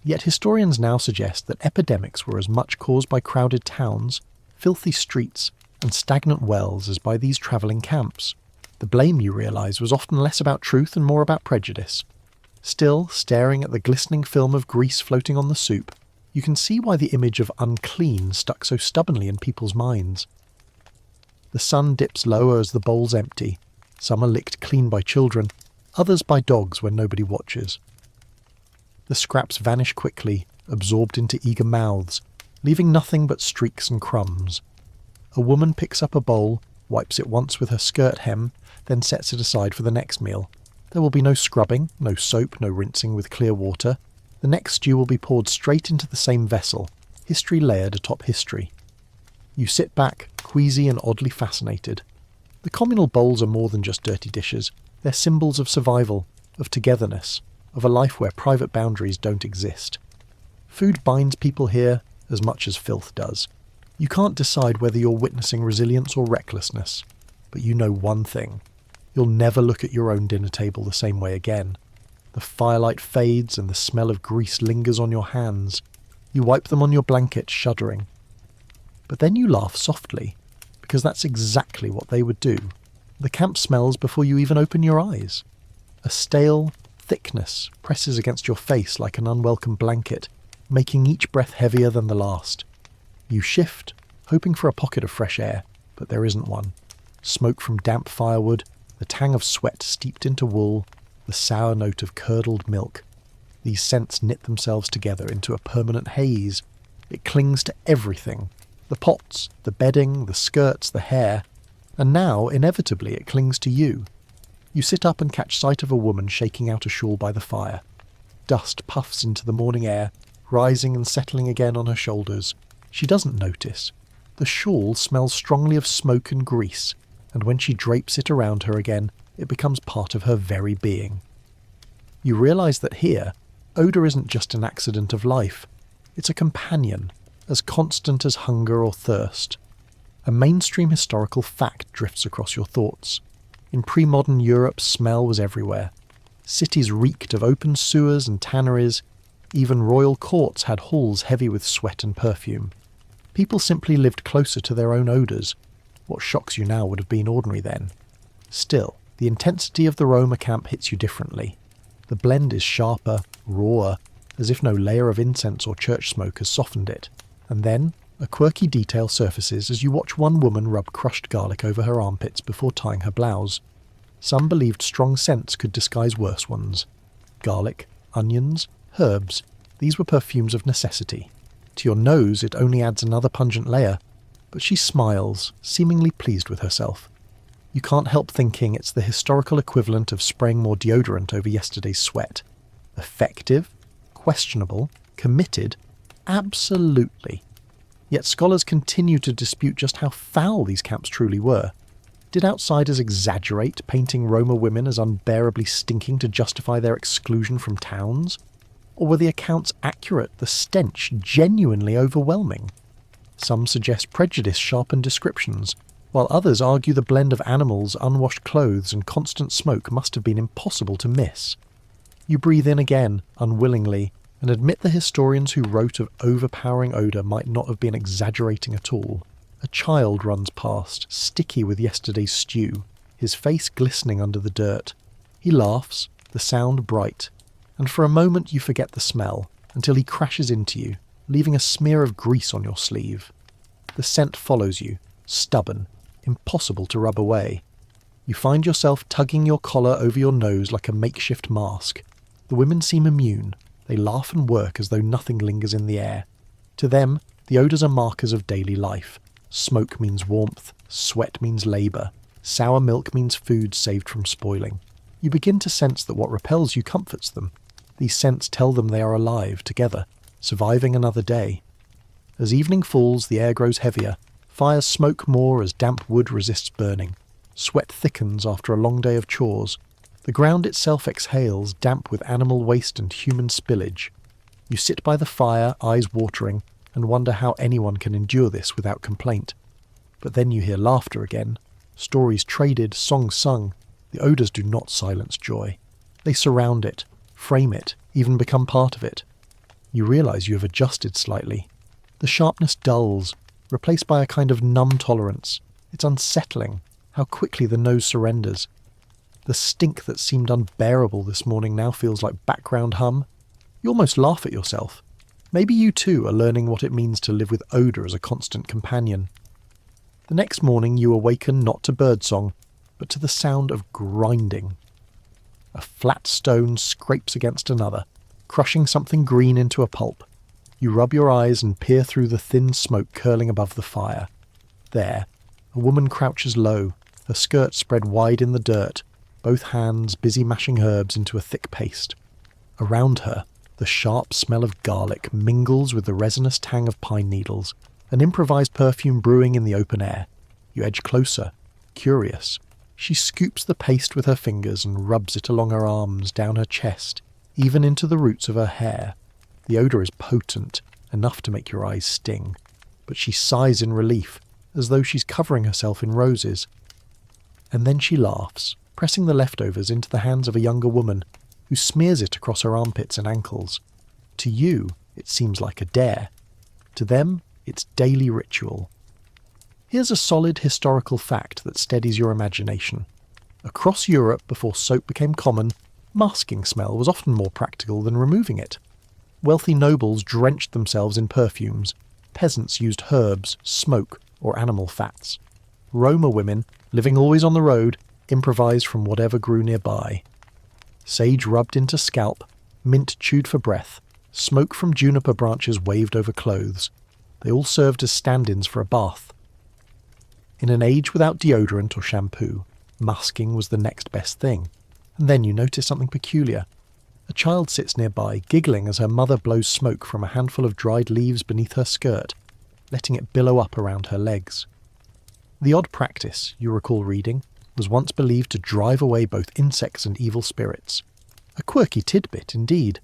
Speaker 1: Yet historians now suggest that epidemics were as much caused by crowded towns, filthy streets, and stagnant wells as by these travelling camps. The blame, you realise, was often less about truth and more about prejudice. Still, staring at the glistening film of grease floating on the soup, you can see why the image of unclean stuck so stubbornly in people's minds. The sun dips lower as the bowls empty. Some are licked clean by children, others by dogs when nobody watches. The scraps vanish quickly, absorbed into eager mouths, leaving nothing but streaks and crumbs. A woman picks up a bowl, wipes it once with her skirt hem, then sets it aside for the next meal. There will be no scrubbing, no soap, no rinsing with clear water. The next stew will be poured straight into the same vessel, history layered atop history. You sit back, queasy and oddly fascinated. The communal bowls are more than just dirty dishes. They're symbols of survival, of togetherness, of a life where private boundaries don't exist. Food binds people here as much as filth does. You can't decide whether you're witnessing resilience or recklessness, but you know one thing. You'll never look at your own dinner table the same way again. The firelight fades and the smell of grease lingers on your hands. You wipe them on your blanket, shuddering. But then you laugh softly, because that's exactly what they would do. The camp smells before you even open your eyes. A stale thickness presses against your face like an unwelcome blanket, making each breath heavier than the last. You shift, hoping for a pocket of fresh air, but there isn't one. Smoke from damp firewood, the tang of sweat steeped into wool, the sour note of curdled milk. These scents knit themselves together into a permanent haze. It clings to everything. The pots, the bedding, the skirts, the hair. And now, inevitably, it clings to you. You sit up and catch sight of a woman shaking out a shawl by the fire. Dust puffs into the morning air, rising and settling again on her shoulders. She doesn't notice. The shawl smells strongly of smoke and grease, and when she drapes it around her again, it becomes part of her very being. You realise that here, odour isn't just an accident of life, it's a companion, as constant as hunger or thirst. A mainstream historical fact drifts across your thoughts. In pre-modern Europe, smell was everywhere. Cities reeked of open sewers and tanneries. Even royal courts had halls heavy with sweat and perfume. People simply lived closer to their own odours. What shocks you now would have been ordinary then. Still, the intensity of the Roma camp hits you differently. The blend is sharper, rawer, as if no layer of incense or church smoke has softened it. And then, a quirky detail surfaces as you watch one woman rub crushed garlic over her armpits before tying her blouse. Some believed strong scents could disguise worse ones. Garlic, onions, herbs, these were perfumes of necessity. To your nose it only adds another pungent layer, but she smiles, seemingly pleased with herself. You can't help thinking it's the historical equivalent of spraying more deodorant over yesterday's sweat. Effective? Questionable? Committed? Absolutely. Yet scholars continue to dispute just how foul these camps truly were. Did outsiders exaggerate, painting Roma women as unbearably stinking to justify their exclusion from towns? Or were the accounts accurate, the stench genuinely overwhelming? Some suggest prejudice sharpened descriptions, while others argue the blend of animals, unwashed clothes, and constant smoke must have been impossible to miss. You breathe in again, unwillingly, and admit the historians who wrote of overpowering odour might not have been exaggerating at all. A child runs past, sticky with yesterday's stew, his face glistening under the dirt. He laughs, the sound bright, and for a moment you forget the smell, until he crashes into you, leaving a smear of grease on your sleeve. The scent follows you, stubborn, impossible to rub away. You find yourself tugging your collar over your nose like a makeshift mask. The women seem immune. They laugh and work as though nothing lingers in the air. To them, the odours are markers of daily life. Smoke means warmth, sweat means labour, sour milk means food saved from spoiling. You begin to sense that what repels you comforts them. These scents tell them they are alive, together, surviving another day. As evening falls, the air grows heavier. Fires smoke more as damp wood resists burning. Sweat thickens after a long day of chores. The ground itself exhales, damp with animal waste and human spillage. You sit by the fire, eyes watering, and wonder how anyone can endure this without complaint. But then you hear laughter again. Stories traded, songs sung. The odours do not silence joy. They surround it, frame it, even become part of it. You realise you have adjusted slightly. The sharpness dulls, replaced by a kind of numb tolerance. It's unsettling, how quickly the nose surrenders. The stink that seemed unbearable this morning now feels like background hum. You almost laugh at yourself. Maybe you too are learning what it means to live with odour as a constant companion. The next morning you awaken not to birdsong, but to the sound of grinding. A flat stone scrapes against another, crushing something green into a pulp. You rub your eyes and peer through the thin smoke curling above the fire. There, a woman crouches low, her skirt spread wide in the dirt, both hands busy mashing herbs into a thick paste. Around her, the sharp smell of garlic mingles with the resinous tang of pine needles, an improvised perfume brewing in the open air. You edge closer, curious. She scoops the paste with her fingers and rubs it along her arms, down her chest, even into the roots of her hair. The odour is potent, enough to make your eyes sting, but she sighs in relief, as though she's covering herself in roses. And then she laughs, pressing the leftovers into the hands of a younger woman, who smears it across her armpits and ankles. To you, it seems like a dare. To them, it's daily ritual. Here's a solid historical fact that steadies your imagination. Across Europe, before soap became common, masking smell was often more practical than removing it. Wealthy nobles drenched themselves in perfumes. Peasants used herbs, smoke, or animal fats. Roma women, living always on the road, improvised from whatever grew nearby. Sage rubbed into scalp, mint chewed for breath, smoke from juniper branches waved over clothes. They all served as stand-ins for a bath. In an age without deodorant or shampoo, masking was the next best thing. And then you notice something peculiar. A child sits nearby, giggling as her mother blows smoke from a handful of dried leaves beneath her skirt, letting it billow up around her legs. The odd practice, you recall reading, was once believed to drive away both insects and evil spirits. A quirky tidbit indeed.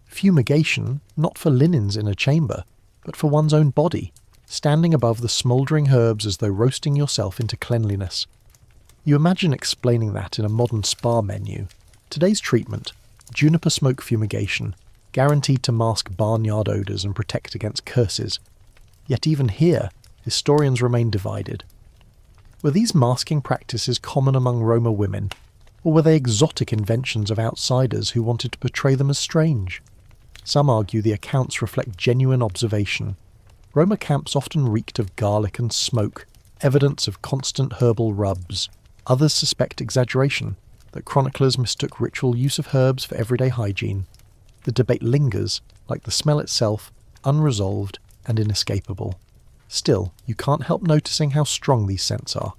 Speaker 1: Fumigation, not for linens in a chamber, but for one's own body, standing above the smouldering herbs as though roasting yourself into cleanliness. You imagine explaining that in a modern spa menu. Today's treatment, juniper smoke fumigation, guaranteed to mask barnyard odours and protect against curses. Yet even here, historians remain divided. Were these masking practices common among Roma women, or were they exotic inventions of outsiders who wanted to portray them as strange? Some argue the accounts reflect genuine observation. Roma camps often reeked of garlic and smoke, evidence of constant herbal rubs. Others suspect exaggeration, that chroniclers mistook ritual use of herbs for everyday hygiene. The debate lingers, like the smell itself, unresolved and inescapable. Still, you can't help noticing how strong these scents are.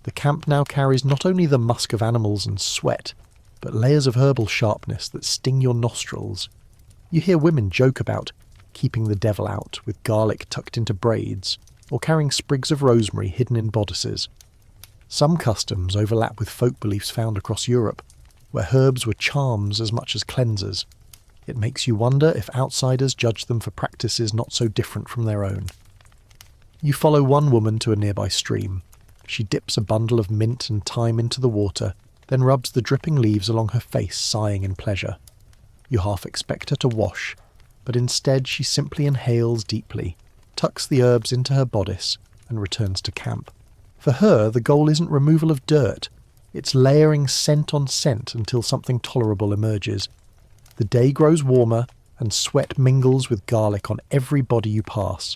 Speaker 1: The camp now carries not only the musk of animals and sweat, but layers of herbal sharpness that sting your nostrils. You hear women joke about keeping the devil out with garlic tucked into braids, or carrying sprigs of rosemary hidden in bodices. Some customs overlap with folk beliefs found across Europe, where herbs were charms as much as cleansers. It makes you wonder if outsiders judge them for practices not so different from their own. You follow one woman to a nearby stream. She dips a bundle of mint and thyme into the water, then rubs the dripping leaves along her face, sighing in pleasure. You half expect her to wash, but instead she simply inhales deeply, tucks the herbs into her bodice, and returns to camp. For her, the goal isn't removal of dirt, it's layering scent on scent until something tolerable emerges. The day grows warmer, and sweat mingles with garlic on every body you pass.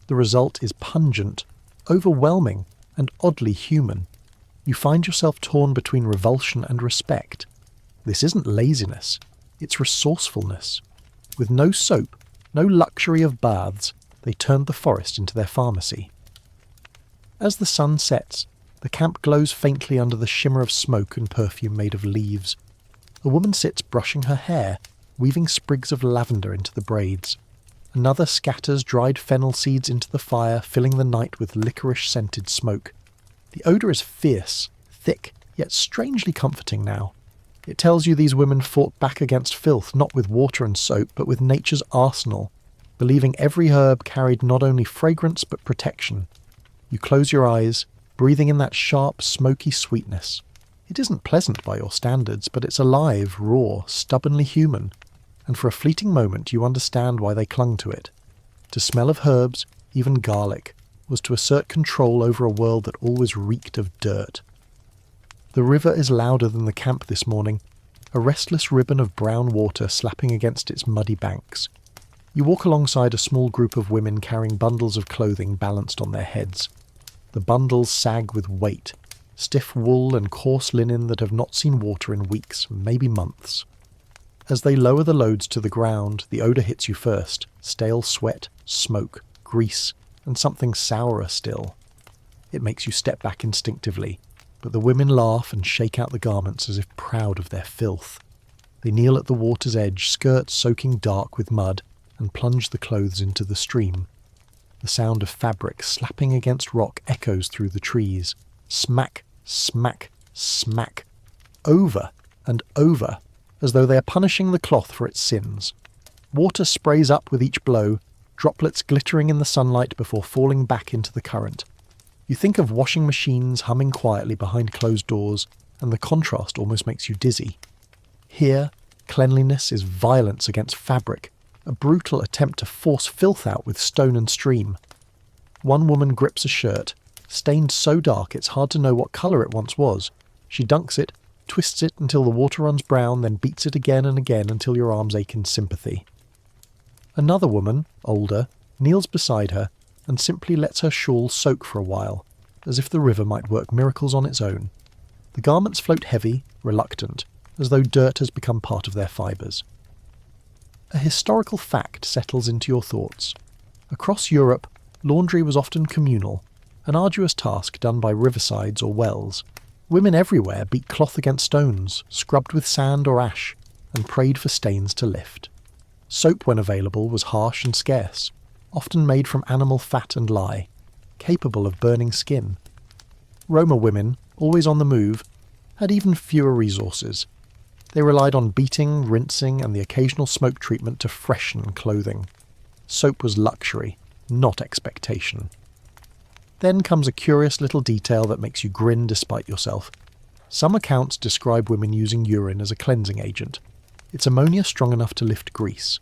Speaker 1: The result is pungent, overwhelming, and oddly human. You find yourself torn between revulsion and respect. This isn't laziness, it's resourcefulness. With no soap, no luxury of baths, they turned the forest into their pharmacy. As the sun sets, the camp glows faintly under the shimmer of smoke and perfume made of leaves. A woman sits brushing her hair, weaving sprigs of lavender into the braids. Another scatters dried fennel seeds into the fire, filling the night with licorice-scented smoke. The odour is fierce, thick, yet strangely comforting now. It tells you these women fought back against filth not with water and soap, but with nature's arsenal, believing every herb carried not only fragrance but protection. You close your eyes, breathing in that sharp, smoky sweetness. It isn't pleasant by your standards, but it's alive, raw, stubbornly human. And for a fleeting moment you understand why they clung to it. To smell of herbs, even garlic, was to assert control over a world that always reeked of dirt. The river is louder than the camp this morning, a restless ribbon of brown water slapping against its muddy banks. You walk alongside a small group of women carrying bundles of clothing balanced on their heads. The bundles sag with weight, stiff wool and coarse linen that have not seen water in weeks, maybe months. As they lower the loads to the ground, the odour hits you first, stale sweat, smoke, grease, and something sourer still. It makes you step back instinctively, but the women laugh and shake out the garments as if proud of their filth. They kneel at the water's edge, skirts soaking dark with mud, and plunge the clothes into the stream. The sound of fabric slapping against rock echoes through the trees. Smack, smack, smack. Over and over, as though they are punishing the cloth for its sins. Water sprays up with each blow, droplets glittering in the sunlight before falling back into the current. You think of washing machines humming quietly behind closed doors, and the contrast almost makes you dizzy. Here, cleanliness is violence against fabric, a brutal attempt to force filth out with stone and stream. One woman grips a shirt, stained so dark it's hard to know what colour it once was. She dunks it, twists it until the water runs brown, then beats it again and again until your arms ache in sympathy. Another woman, older, kneels beside her and simply lets her shawl soak for a while, as if the river might work miracles on its own. The garments float heavy, reluctant, as though dirt has become part of their fibres. A historical fact settles into your thoughts. Across Europe, laundry was often communal, an arduous task done by riversides or wells. Women everywhere beat cloth against stones, scrubbed with sand or ash, and prayed for stains to lift. Soap, when available, was harsh and scarce, often made from animal fat and lye, capable of burning skin. Roma women, always on the move, had even fewer resources. They relied on beating, rinsing, and the occasional smoke treatment to freshen clothing. Soap was luxury, not expectation. Then comes a curious little detail that makes you grin despite yourself. Some accounts describe women using urine as a cleansing agent. It's ammonia strong enough to lift grease.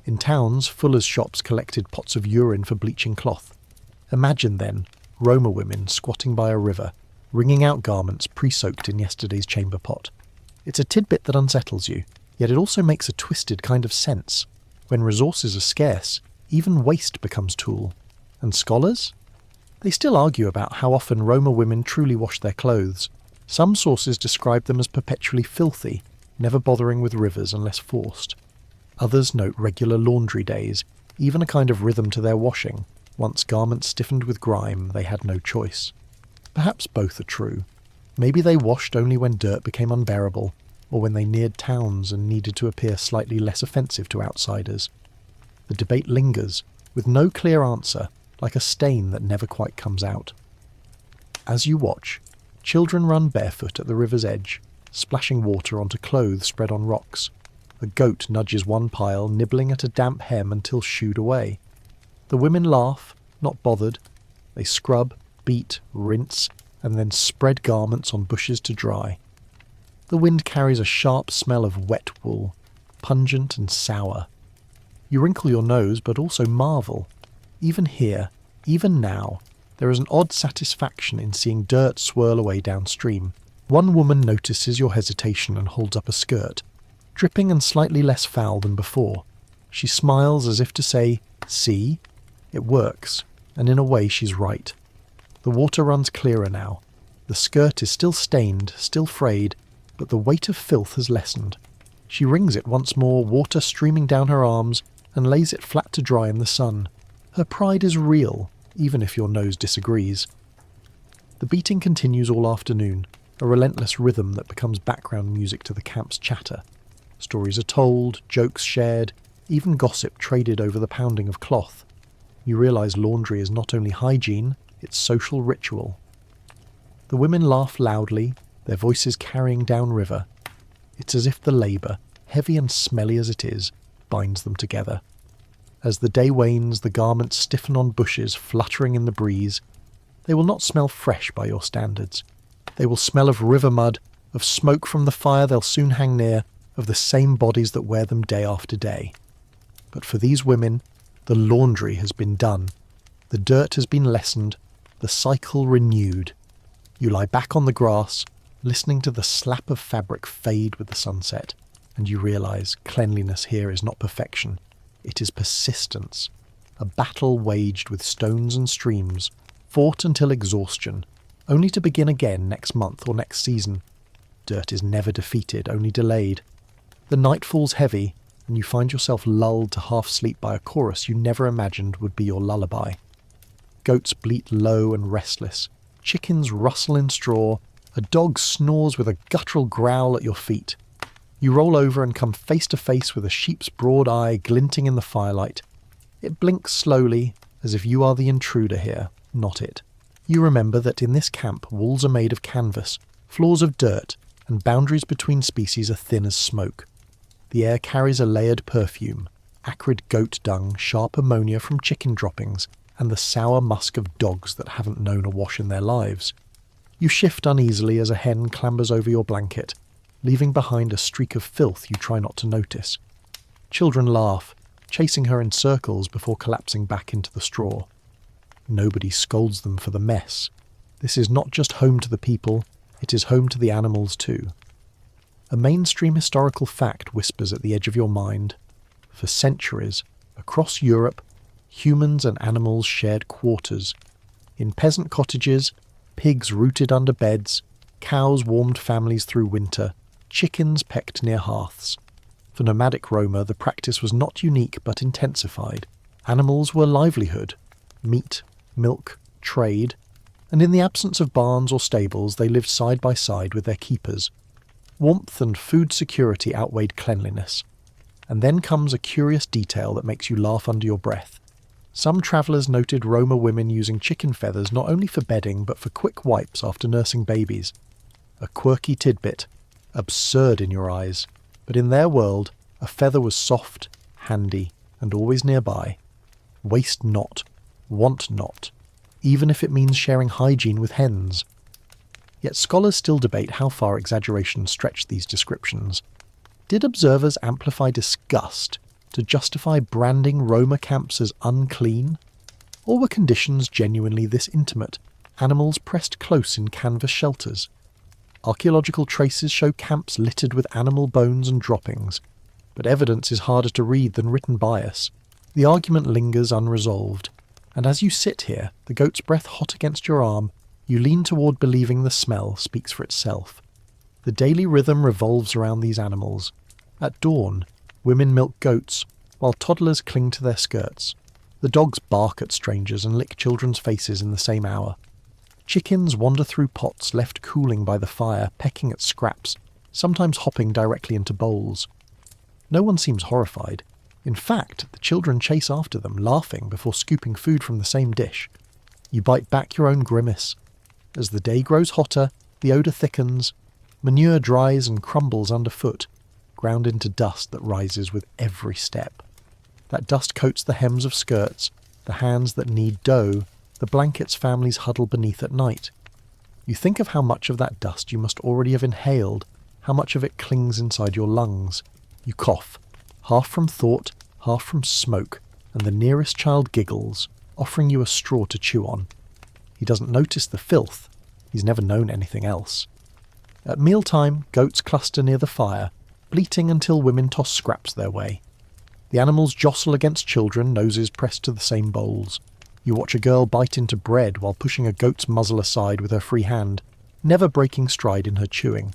Speaker 1: In towns, fullers' shops collected pots of urine for bleaching cloth. Imagine then, Roma women squatting by a river, wringing out garments pre-soaked in yesterday's chamber pot. It's a tidbit that unsettles you, yet it also makes a twisted kind of sense. When resources are scarce, even waste becomes tool. And scholars? They still argue about how often Roma women truly wash their clothes. Some sources describe them as perpetually filthy, never bothering with rivers unless forced. Others note regular laundry days, even a kind of rhythm to their washing. Once garments stiffened with grime, they had no choice. Perhaps both are true. Maybe they washed only when dirt became unbearable, or when they neared towns and needed to appear slightly less offensive to outsiders. The debate lingers, with no clear answer, like a stain that never quite comes out. As you watch, children run barefoot at the river's edge, splashing water onto clothes spread on rocks. A goat nudges one pile, nibbling at a damp hem until shooed away. The women laugh, not bothered. They scrub, beat, rinse, and then spread garments on bushes to dry. The wind carries a sharp smell of wet wool, pungent and sour. You wrinkle your nose, but also marvel. Even here, even now, there is an odd satisfaction in seeing dirt swirl away downstream. One woman notices your hesitation and holds up a skirt, dripping and slightly less foul than before. She smiles as if to say, "See? It works," and in a way she's right. The water runs clearer now. The skirt is still stained, still frayed, but the weight of filth has lessened. She wrings it once more, water streaming down her arms, and lays it flat to dry in the sun. Her pride is real, even if your nose disagrees. The beating continues all afternoon, a relentless rhythm that becomes background music to the camp's chatter. Stories are told, jokes shared, even gossip traded over the pounding of cloth. You realise laundry is not only hygiene, it's social ritual. The women laugh loudly, their voices carrying downriver. It's as if the labour, heavy and smelly as it is, binds them together. As the day wanes, the garments stiffen on bushes fluttering in the breeze. They will not smell fresh by your standards. They will smell of river mud, of smoke from the fire they'll soon hang near, of the same bodies that wear them day after day. But for these women, the laundry has been done. The dirt has been lessened, the cycle renewed. You lie back on the grass, listening to the slap of fabric fade with the sunset, and you realise cleanliness here is not perfection. It is persistence, a battle waged with stones and streams, fought until exhaustion, only to begin again next month or next season. Dirt is never defeated, only delayed. The night falls heavy, and you find yourself lulled to half-sleep by a chorus you never imagined would be your lullaby. Goats bleat low and restless, chickens rustle in straw, a dog snores with a guttural growl at your feet. You roll over and come face to face with a sheep's broad eye glinting in the firelight. It blinks slowly, as if you are the intruder here, not it. You remember that in this camp walls are made of canvas, floors of dirt, and boundaries between species are thin as smoke. The air carries a layered perfume, acrid goat dung, sharp ammonia from chicken droppings, and the sour musk of dogs that haven't known a wash in their lives. You shift uneasily as a hen clambers over your blanket, leaving behind a streak of filth you try not to notice. Children laugh, chasing her in circles before collapsing back into the straw. Nobody scolds them for the mess. This is not just home to the people, it is home to the animals too. A mainstream historical fact whispers at the edge of your mind. For centuries, across Europe, humans and animals shared quarters. In peasant cottages, pigs rooted under beds, cows warmed families through winter, chickens pecked near hearths. For nomadic Roma, the practice was not unique but intensified. Animals were livelihood, meat, milk, trade, and in the absence of barns or stables they lived side by side with their keepers. Warmth and food security outweighed cleanliness. And then comes a curious detail that makes you laugh under your breath. Some travellers noted Roma women using chicken feathers not only for bedding but for quick wipes after nursing babies. A quirky tidbit, absurd in your eyes, but in their world, a feather was soft, handy, and always nearby. Waste not, want not, even if it means sharing hygiene with hens. Yet scholars still debate how far exaggeration stretched these descriptions. Did observers amplify disgust to justify branding Roma camps as unclean? Or were conditions genuinely this intimate, animals pressed close in canvas shelters? Archaeological traces show camps littered with animal bones and droppings, but evidence is harder to read than written bias. The argument lingers unresolved, and as you sit here, the goat's breath hot against your arm, you lean toward believing the smell speaks for itself. The daily rhythm revolves around these animals. At dawn, women milk goats, while toddlers cling to their skirts. The dogs bark at strangers and lick children's faces in the same hour. Chickens wander through pots left cooling by the fire, pecking at scraps, sometimes hopping directly into bowls. No one seems horrified. In fact, the children chase after them, laughing before scooping food from the same dish. You bite back your own grimace. As the day grows hotter, the odour thickens. Manure dries and crumbles underfoot, ground into dust that rises with every step. That dust coats the hems of skirts, the hands that knead dough, the blankets families huddle beneath at night. You think of how much of that dust you must already have inhaled, how much of it clings inside your lungs. You cough, half from thought, half from smoke, and the nearest child giggles, offering you a straw to chew on. He doesn't notice the filth. He's never known anything else. At mealtime, goats cluster near the fire, bleating until women toss scraps their way. The animals jostle against children, noses pressed to the same bowls. You watch a girl bite into bread while pushing a goat's muzzle aside with her free hand, never breaking stride in her chewing.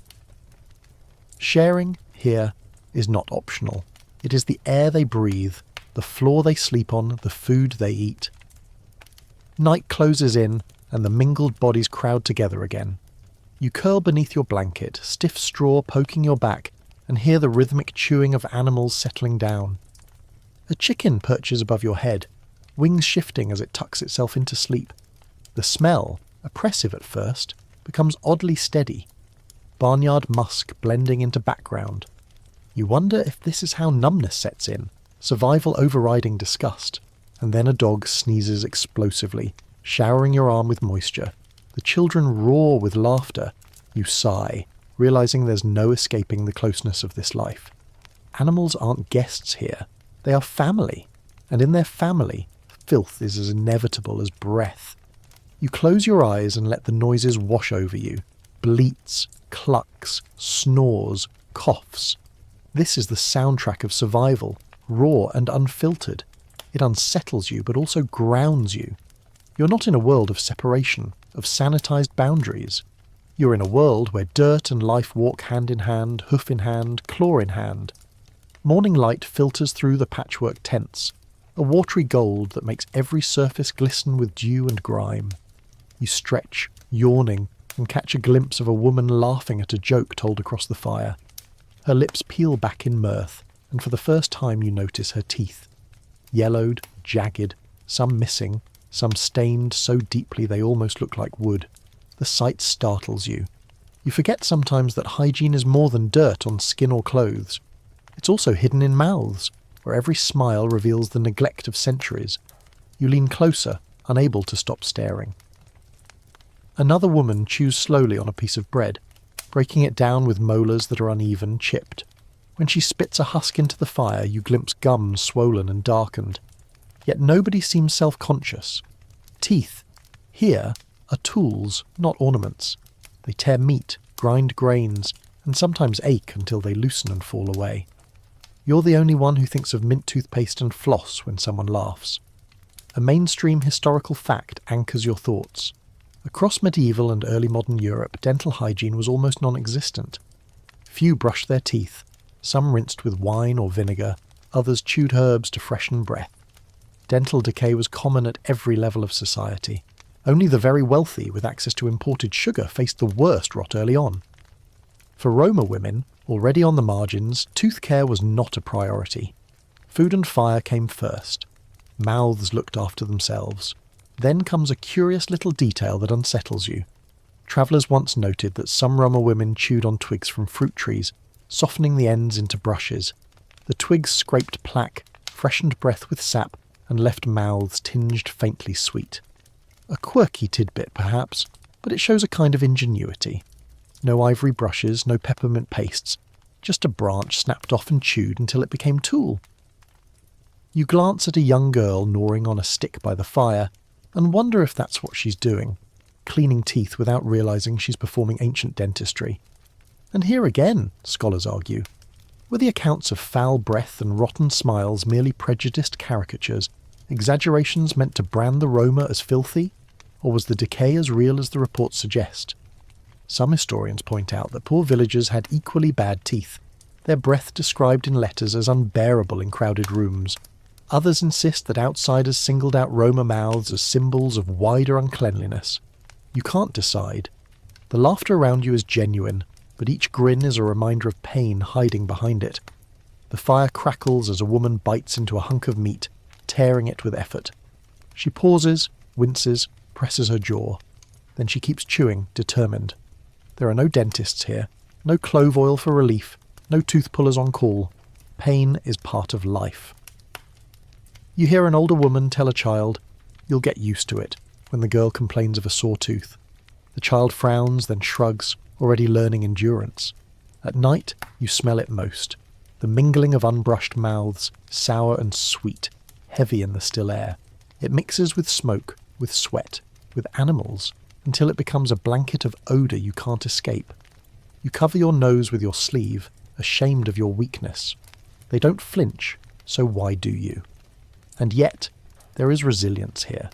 Speaker 1: Sharing, here, is not optional. It is the air they breathe, the floor they sleep on, the food they eat. Night closes in, and the mingled bodies crowd together again. You curl beneath your blanket, stiff straw poking your back, and hear the rhythmic chewing of animals settling down. A chicken perches above your head, wings shifting as it tucks itself into sleep. The smell, oppressive at first, becomes oddly steady. Barnyard musk blending into background. You wonder if this is how numbness sets in, survival overriding disgust. And then a dog sneezes explosively, showering your arm with moisture. The children roar with laughter. You sigh, realizing there's no escaping the closeness of this life. Animals aren't guests here. They are family. And in their family, filth is as inevitable as breath. You close your eyes and let the noises wash over you. Bleats, clucks, snores, coughs. This is the soundtrack of survival, raw and unfiltered. It unsettles you, but also grounds you. You're not in a world of separation, of sanitized boundaries. You're in a world where dirt and life walk hand in hand, hoof in hand, claw in hand. Morning light filters through the patchwork tents, a watery gold that makes every surface glisten with dew and grime. You stretch, yawning, and catch a glimpse of a woman laughing at a joke told across the fire. Her lips peel back in mirth, and for the first time you notice her teeth. Yellowed, jagged, some missing, some stained so deeply they almost look like wood. The sight startles you. You forget sometimes that hygiene is more than dirt on skin or clothes. It's also hidden in mouths, where every smile reveals the neglect of centuries. You lean closer, unable to stop staring. Another woman chews slowly on a piece of bread, breaking it down with molars that are uneven, chipped. When she spits a husk into the fire, you glimpse gums swollen and darkened. Yet nobody seems self-conscious. Teeth, here, are tools, not ornaments. They tear meat, grind grains, and sometimes ache until they loosen and fall away. You're the only one who thinks of mint toothpaste and floss when someone laughs. A mainstream historical fact anchors your thoughts. Across medieval and early modern Europe, dental hygiene was almost non-existent. Few brushed their teeth. Some rinsed with wine or vinegar, others chewed herbs to freshen breath. Dental decay was common at every level of society. Only the very wealthy with access to imported sugar faced the worst rot early on. For Roma women, already on the margins, tooth care was not a priority. Food and fire came first. Mouths looked after themselves. Then comes a curious little detail that unsettles you. Travellers once noted that some Roma women chewed on twigs from fruit trees, softening the ends into brushes. The twigs scraped plaque, freshened breath with sap, and left mouths tinged faintly sweet. A quirky tidbit, perhaps, but it shows a kind of ingenuity. No ivory brushes, no peppermint pastes, just a branch snapped off and chewed until it became tool. You glance at a young girl gnawing on a stick by the fire, and wonder if that's what she's doing, cleaning teeth without realising she's performing ancient dentistry. And here again, scholars argue, were the accounts of foul breath and rotten smiles merely prejudiced caricatures, exaggerations meant to brand the Roma as filthy, or was the decay as real as the reports suggest? Some historians point out that poor villagers had equally bad teeth, their breath described in letters as unbearable in crowded rooms. Others insist that outsiders singled out Roma mouths as symbols of wider uncleanliness. You can't decide. The laughter around you is genuine, but each grin is a reminder of pain hiding behind it. The fire crackles as a woman bites into a hunk of meat, tearing it with effort. She pauses, winces, presses her jaw. Then she keeps chewing, determined. There are no dentists here, no clove oil for relief, no tooth pullers on call. Pain is part of life. You hear an older woman tell a child, "You'll get used to it," when the girl complains of a sore tooth. The child frowns, then shrugs, already learning endurance. At night, you smell it most. The mingling of unbrushed mouths, sour and sweet, heavy in the still air. It mixes with smoke, with sweat, with animals, until it becomes a blanket of odour you can't escape. You cover your nose with your sleeve, ashamed of your weakness. They don't flinch, so why do you? And yet, there is resilience here.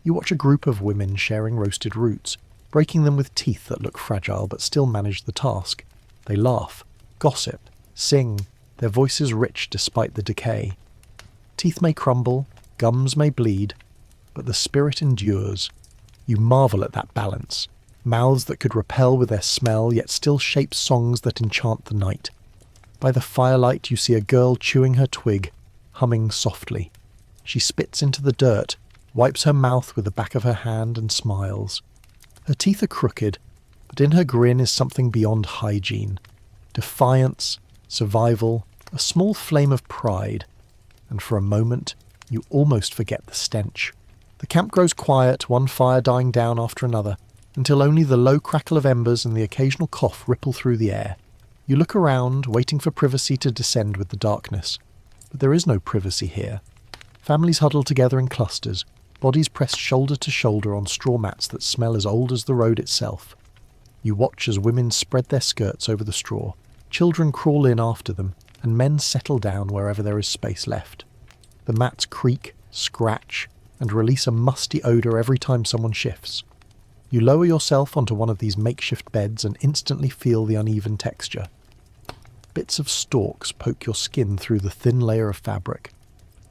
Speaker 1: You watch a group of women sharing roasted roots, breaking them with teeth that look fragile but still manage the task. They laugh, gossip, sing, their voices rich despite the decay. Teeth may crumble, gums may bleed, but the spirit endures. You marvel at that balance. Mouths that could repel with their smell yet still shape songs that enchant the night. By the firelight you see a girl chewing her twig, humming softly. She spits into the dirt, wipes her mouth with the back of her hand and smiles. Her teeth are crooked, but in her grin is something beyond hygiene. Defiance, survival, a small flame of pride. And for a moment, you almost forget the stench. The camp grows quiet, one fire dying down after another, until only the low crackle of embers and the occasional cough ripple through the air. You look around, waiting for privacy to descend with the darkness. But there is no privacy here. Families huddle together in clusters, bodies pressed shoulder to shoulder on straw mats that smell as old as the road itself. You watch as women spread their skirts over the straw, children crawl in after them, and men settle down wherever there is space left. The mats creak, scratch, and release a musty odour every time someone shifts. You lower yourself onto one of these makeshift beds and instantly feel the uneven texture. Bits of stalks poke your skin through the thin layer of fabric.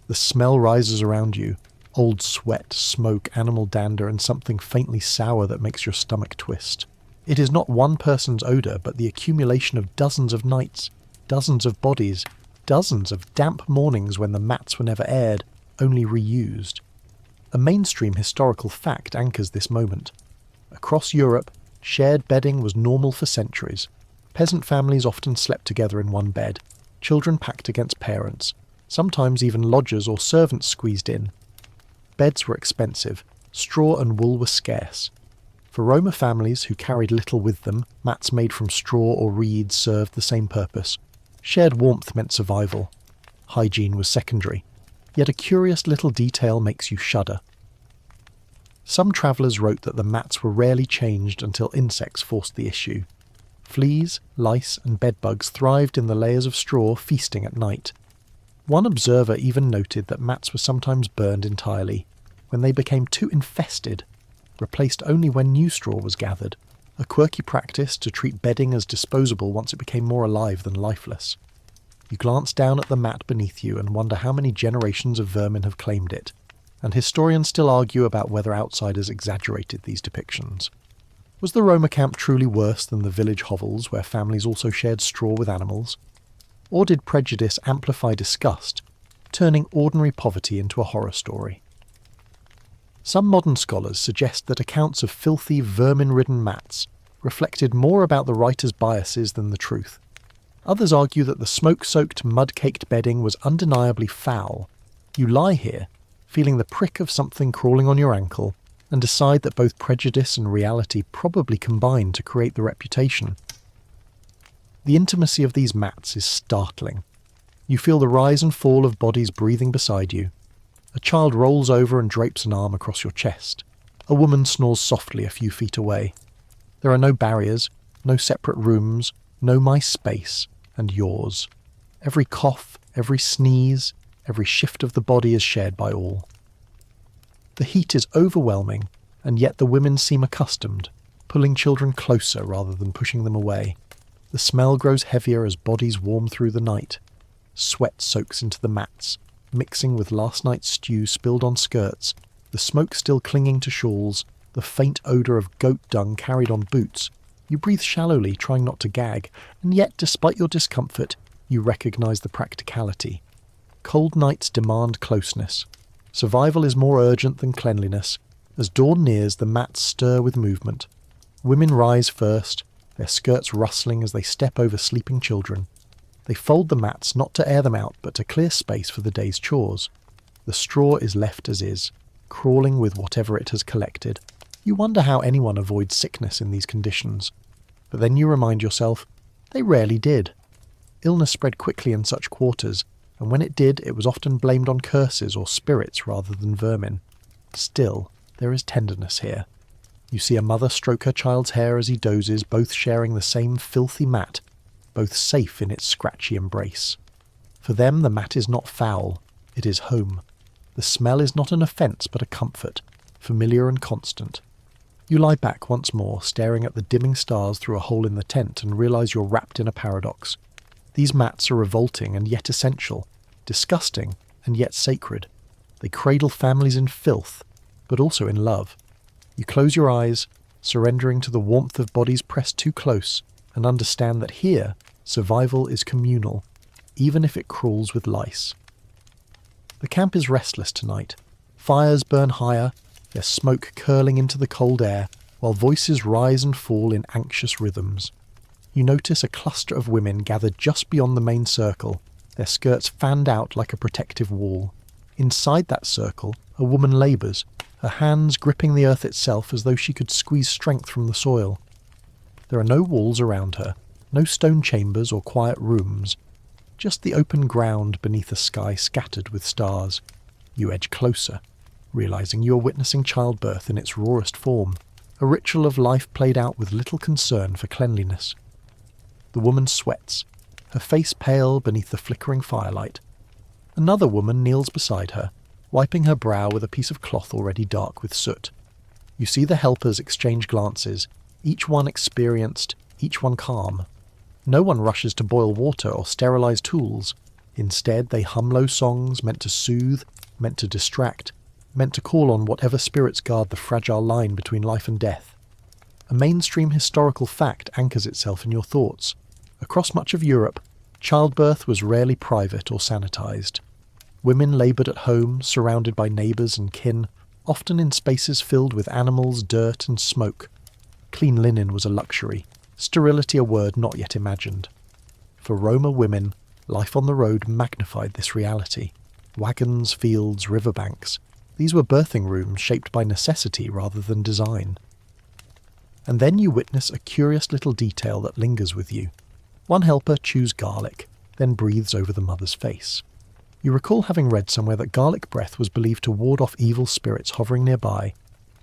Speaker 1: The smell rises around you, old sweat, smoke, animal dander, and something faintly sour that makes your stomach twist. It is not one person's odour, but the accumulation of dozens of nights, dozens of bodies, dozens of damp mornings when the mats were never aired, only reused. A mainstream historical fact anchors this moment. Across Europe, shared bedding was normal for centuries. Peasant families often slept together in one bed, children packed against parents, sometimes even lodgers or servants squeezed in. Beds were expensive, straw and wool were scarce. For Roma families who carried little with them, mats made from straw or reeds served the same purpose. Shared warmth meant survival. Hygiene was secondary. Yet a curious little detail makes you shudder. Some travellers wrote that the mats were rarely changed until insects forced the issue. Fleas, lice and bedbugs thrived in the layers of straw, feasting at night. One observer even noted that mats were sometimes burned entirely, when they became too infested, replaced only when new straw was gathered, a quirky practice to treat bedding as disposable once it became more alive than lifeless. You glance down at the mat beneath you and wonder how many generations of vermin have claimed it, and historians still argue about whether outsiders exaggerated these depictions. Was the Roma camp truly worse than the village hovels where families also shared straw with animals? Or did prejudice amplify disgust, turning ordinary poverty into a horror story. Some modern scholars suggest that accounts of filthy, vermin-ridden mats reflected more about the writer's biases than the truth. Others argue that the smoke-soaked, mud-caked bedding was undeniably foul. You lie here, feeling the prick of something crawling on your ankle, and decide that both prejudice and reality probably combined to create the reputation. The intimacy of these mats is startling. You feel the rise and fall of bodies breathing beside you. A child rolls over and drapes an arm across your chest. A woman snores softly a few feet away. There are no barriers, no separate rooms, no my space, and yours. Every cough, every sneeze, every shift of the body is shared by all. The heat is overwhelming, and yet the women seem accustomed, pulling children closer rather than pushing them away. The smell grows heavier as bodies warm through the night. Sweat soaks into the mats, mixing with last night's stew spilled on skirts, the smoke still clinging to shawls, the faint odour of goat dung carried on boots. You breathe shallowly, trying not to gag, and yet, despite your discomfort, you recognise the practicality. Cold nights demand closeness. Survival is more urgent than cleanliness. As dawn nears, the mats stir with movement. Women rise first, their skirts rustling as they step over sleeping children. They fold the mats not to air them out, but to clear space for the day's chores. The straw is left as is, crawling with whatever it has collected. You wonder how anyone avoids sickness in these conditions. But then you remind yourself, they rarely did. Illness spread quickly in such quarters, and when it did, it was often blamed on curses or spirits rather than vermin. Still, there is tenderness here. You see a mother stroke her child's hair as he dozes, both sharing the same filthy mat, both safe in its scratchy embrace. For them, the mat is not foul, it is home. The smell is not an offence but a comfort, familiar and constant. You lie back once more, staring at the dimming stars through a hole in the tent, and realise you're wrapped in a paradox. These mats are revolting and yet essential, disgusting and yet sacred. They cradle families in filth, but also in love. You close your eyes, surrendering to the warmth of bodies pressed too close, and understand that here, survival is communal, even if it crawls with lice. The camp is restless tonight. Fires burn higher, their smoke curling into the cold air, while voices rise and fall in anxious rhythms. You notice a cluster of women gathered just beyond the main circle, their skirts fanned out like a protective wall. Inside that circle, a woman labours, her hands gripping the earth itself as though she could squeeze strength from the soil. There are no walls around her, no stone chambers or quiet rooms, just the open ground beneath a sky scattered with stars. You edge closer, realising you are witnessing childbirth in its rawest form, a ritual of life played out with little concern for cleanliness. The woman sweats, her face pale beneath the flickering firelight. Another woman kneels beside her, wiping her brow with a piece of cloth already dark with soot. You see the helpers exchange glances, each one experienced, each one calm. No one rushes to boil water or sterilise tools. Instead, they hum low songs meant to soothe, meant to distract, meant to call on whatever spirits guard the fragile line between life and death. A mainstream historical fact anchors itself in your thoughts. Across much of Europe, childbirth was rarely private or sanitised. Women laboured at home, surrounded by neighbours and kin, often in spaces filled with animals, dirt and smoke. Clean linen was a luxury, sterility a word not yet imagined. For Roma women, life on the road magnified this reality. Wagons, fields, riverbanks. These were birthing rooms shaped by necessity rather than design. And then you witness a curious little detail that lingers with you. One helper chews garlic, then breathes over the mother's face. You recall having read somewhere that garlic breath was believed to ward off evil spirits hovering nearby,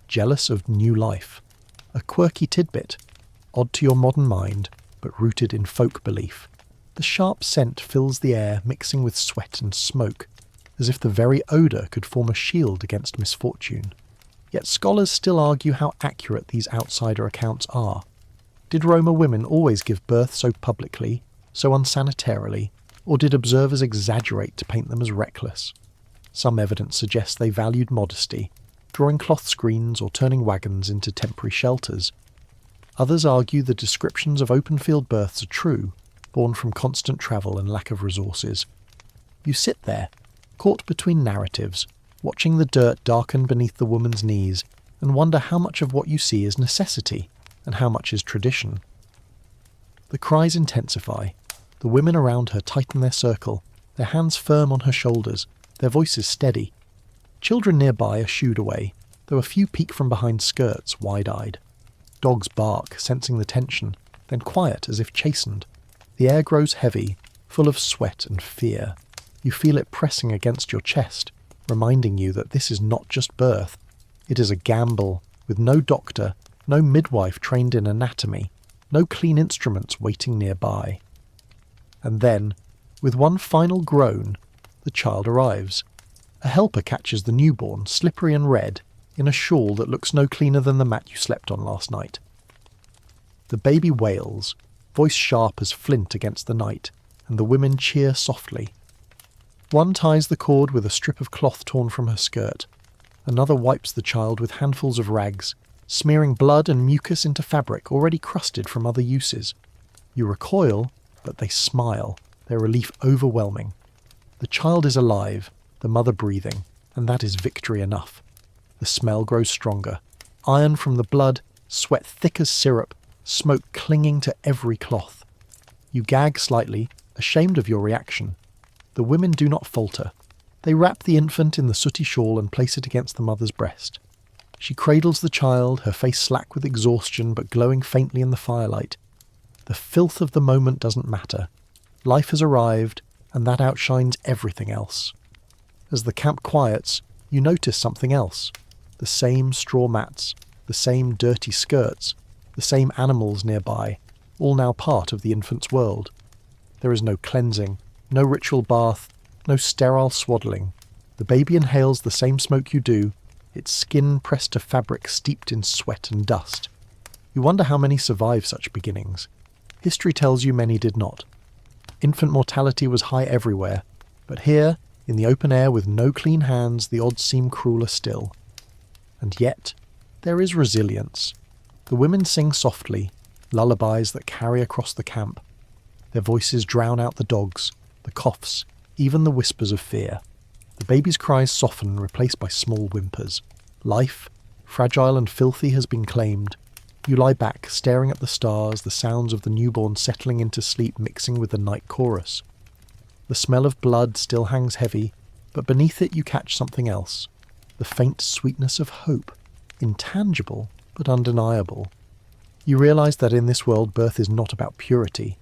Speaker 1: jealous of new life. A quirky tidbit, odd to your modern mind, but rooted in folk belief. The sharp scent fills the air, mixing with sweat and smoke, as if the very odour could form a shield against misfortune. Yet scholars still argue how accurate these outsider accounts are. Did Roma women always give birth so publicly, so unsanitarily, or did observers exaggerate to paint them as reckless? Some evidence suggests they valued modesty, drawing cloth screens or turning wagons into temporary shelters. Others argue the descriptions of open-field births are true, born from constant travel and lack of resources. You sit there, caught between narratives, watching the dirt darken beneath the woman's knees and wonder how much of what you see is necessity and how much is tradition. The cries intensify. The women around her tighten their circle, their hands firm on her shoulders, their voices steady. Children nearby are shooed away, though a few peek from behind skirts, wide-eyed. Dogs bark, sensing the tension, then quiet as if chastened. The air grows heavy, full of sweat and fear. You feel it pressing against your chest, reminding you that this is not just birth. It is a gamble, with no doctor, no midwife trained in anatomy, no clean instruments waiting nearby. And then, with one final groan, the child arrives. A helper catches the newborn, slippery and red, in a shawl that looks no cleaner than the mat you slept on last night. The baby wails, voice sharp as flint against the night, and the women cheer softly. One ties the cord with a strip of cloth torn from her skirt. Another wipes the child with handfuls of rags, smearing blood and mucus into fabric already crusted from other uses. You recoil, but they smile, their relief overwhelming. The child is alive, the mother breathing, and that is victory enough. The smell grows stronger. Iron from the blood, sweat thick as syrup, smoke clinging to every cloth. You gag slightly, ashamed of your reaction. The women do not falter. They wrap the infant in the sooty shawl and place it against the mother's breast. She cradles the child, her face slack with exhaustion but glowing faintly in the firelight. The filth of the moment doesn't matter. Life has arrived, and that outshines everything else. As the camp quiets, you notice something else. The same straw mats, the same dirty skirts, the same animals nearby, all now part of the infant's world. There is no cleansing, no ritual bath, no sterile swaddling. The baby inhales the same smoke you do, its skin pressed to fabric steeped in sweat and dust. You wonder how many survive such beginnings. History tells you many did not. Infant mortality was high everywhere, but here, in the open air with no clean hands, the odds seem crueler still. And yet, there is resilience. The women sing softly, lullabies that carry across the camp. Their voices drown out the dogs, the coughs, even the whispers of fear. The baby's cries soften, replaced by small whimpers. Life, fragile and filthy, has been claimed. You lie back, staring at the stars, the sounds of the newborn settling into sleep mixing with the night chorus. The smell of blood still hangs heavy, but beneath it you catch something else. The faint sweetness of hope, intangible but undeniable. You realize that in this world birth is not about purity,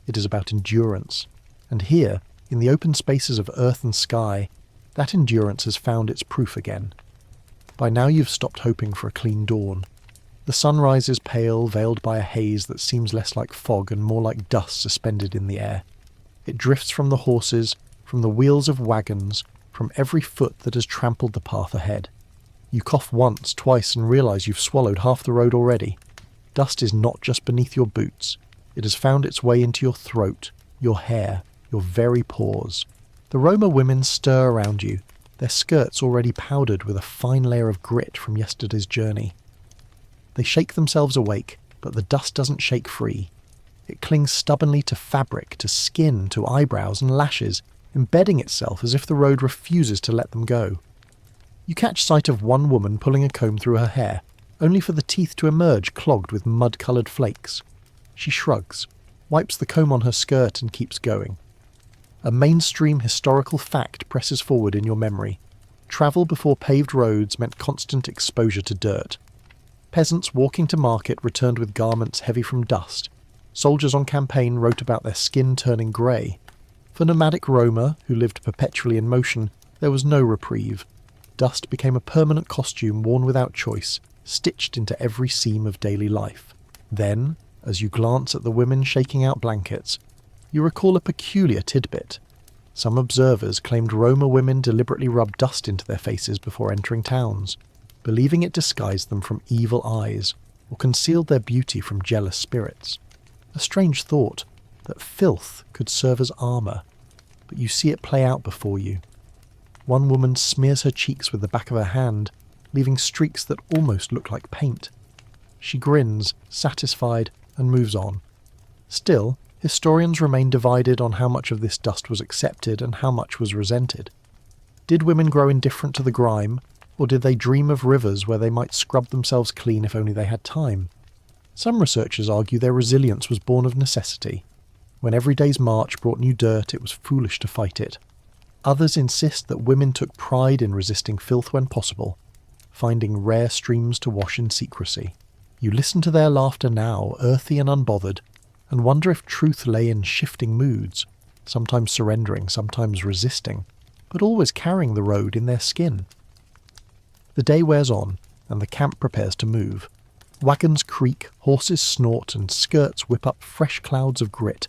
Speaker 1: it is about endurance. And here, in the open spaces of earth and sky, that endurance has found its proof again. By now you've stopped hoping for a clean dawn. The sun rises pale, veiled by a haze that seems less like fog and more like dust suspended in the air. It drifts from the horses, from the wheels of wagons, from every foot that has trampled the path ahead. You cough once, twice, and realize you've swallowed half the road already. Dust is not just beneath your boots. It has found its way into your throat, your hair, your very pores. The Roma women stir around you, their skirts already powdered with a fine layer of grit from yesterday's journey. They shake themselves awake, but the dust doesn't shake free. It clings stubbornly to fabric, to skin, to eyebrows and lashes, embedding itself as if the road refuses to let them go. You catch sight of one woman pulling a comb through her hair, only for the teeth to emerge clogged with mud-coloured flakes. She shrugs, wipes the comb on her skirt and keeps going. A mainstream historical fact presses forward in your memory. Travel before paved roads meant constant exposure to dirt. Peasants walking to market returned with garments heavy from dust. Soldiers on campaign wrote about their skin turning grey. For nomadic Roma, who lived perpetually in motion, there was no reprieve. Dust became a permanent costume worn without choice, stitched into every seam of daily life. Then, as you glance at the women shaking out blankets, you recall a peculiar tidbit. Some observers claimed Roma women deliberately rubbed dust into their faces before entering towns, believing it disguised them from evil eyes or concealed their beauty from jealous spirits. A strange thought, that filth could serve as armour, but you see it play out before you. One woman smears her cheeks with the back of her hand, leaving streaks that almost look like paint. She grins, satisfied, and moves on. Still, historians remain divided on how much of this dust was accepted and how much was resented. Did women grow indifferent to the grime, or did they dream of rivers where they might scrub themselves clean if only they had time? Some researchers argue their resilience was born of necessity. When every day's march brought new dirt, it was foolish to fight it. Others insist that women took pride in resisting filth when possible, finding rare streams to wash in secrecy. You listen to their laughter now, earthy and unbothered, and wonder if truth lay in shifting moods, sometimes surrendering, sometimes resisting, but always carrying the road in their skin. The day wears on, and the camp prepares to move. Wagons creak, horses snort, and skirts whip up fresh clouds of grit.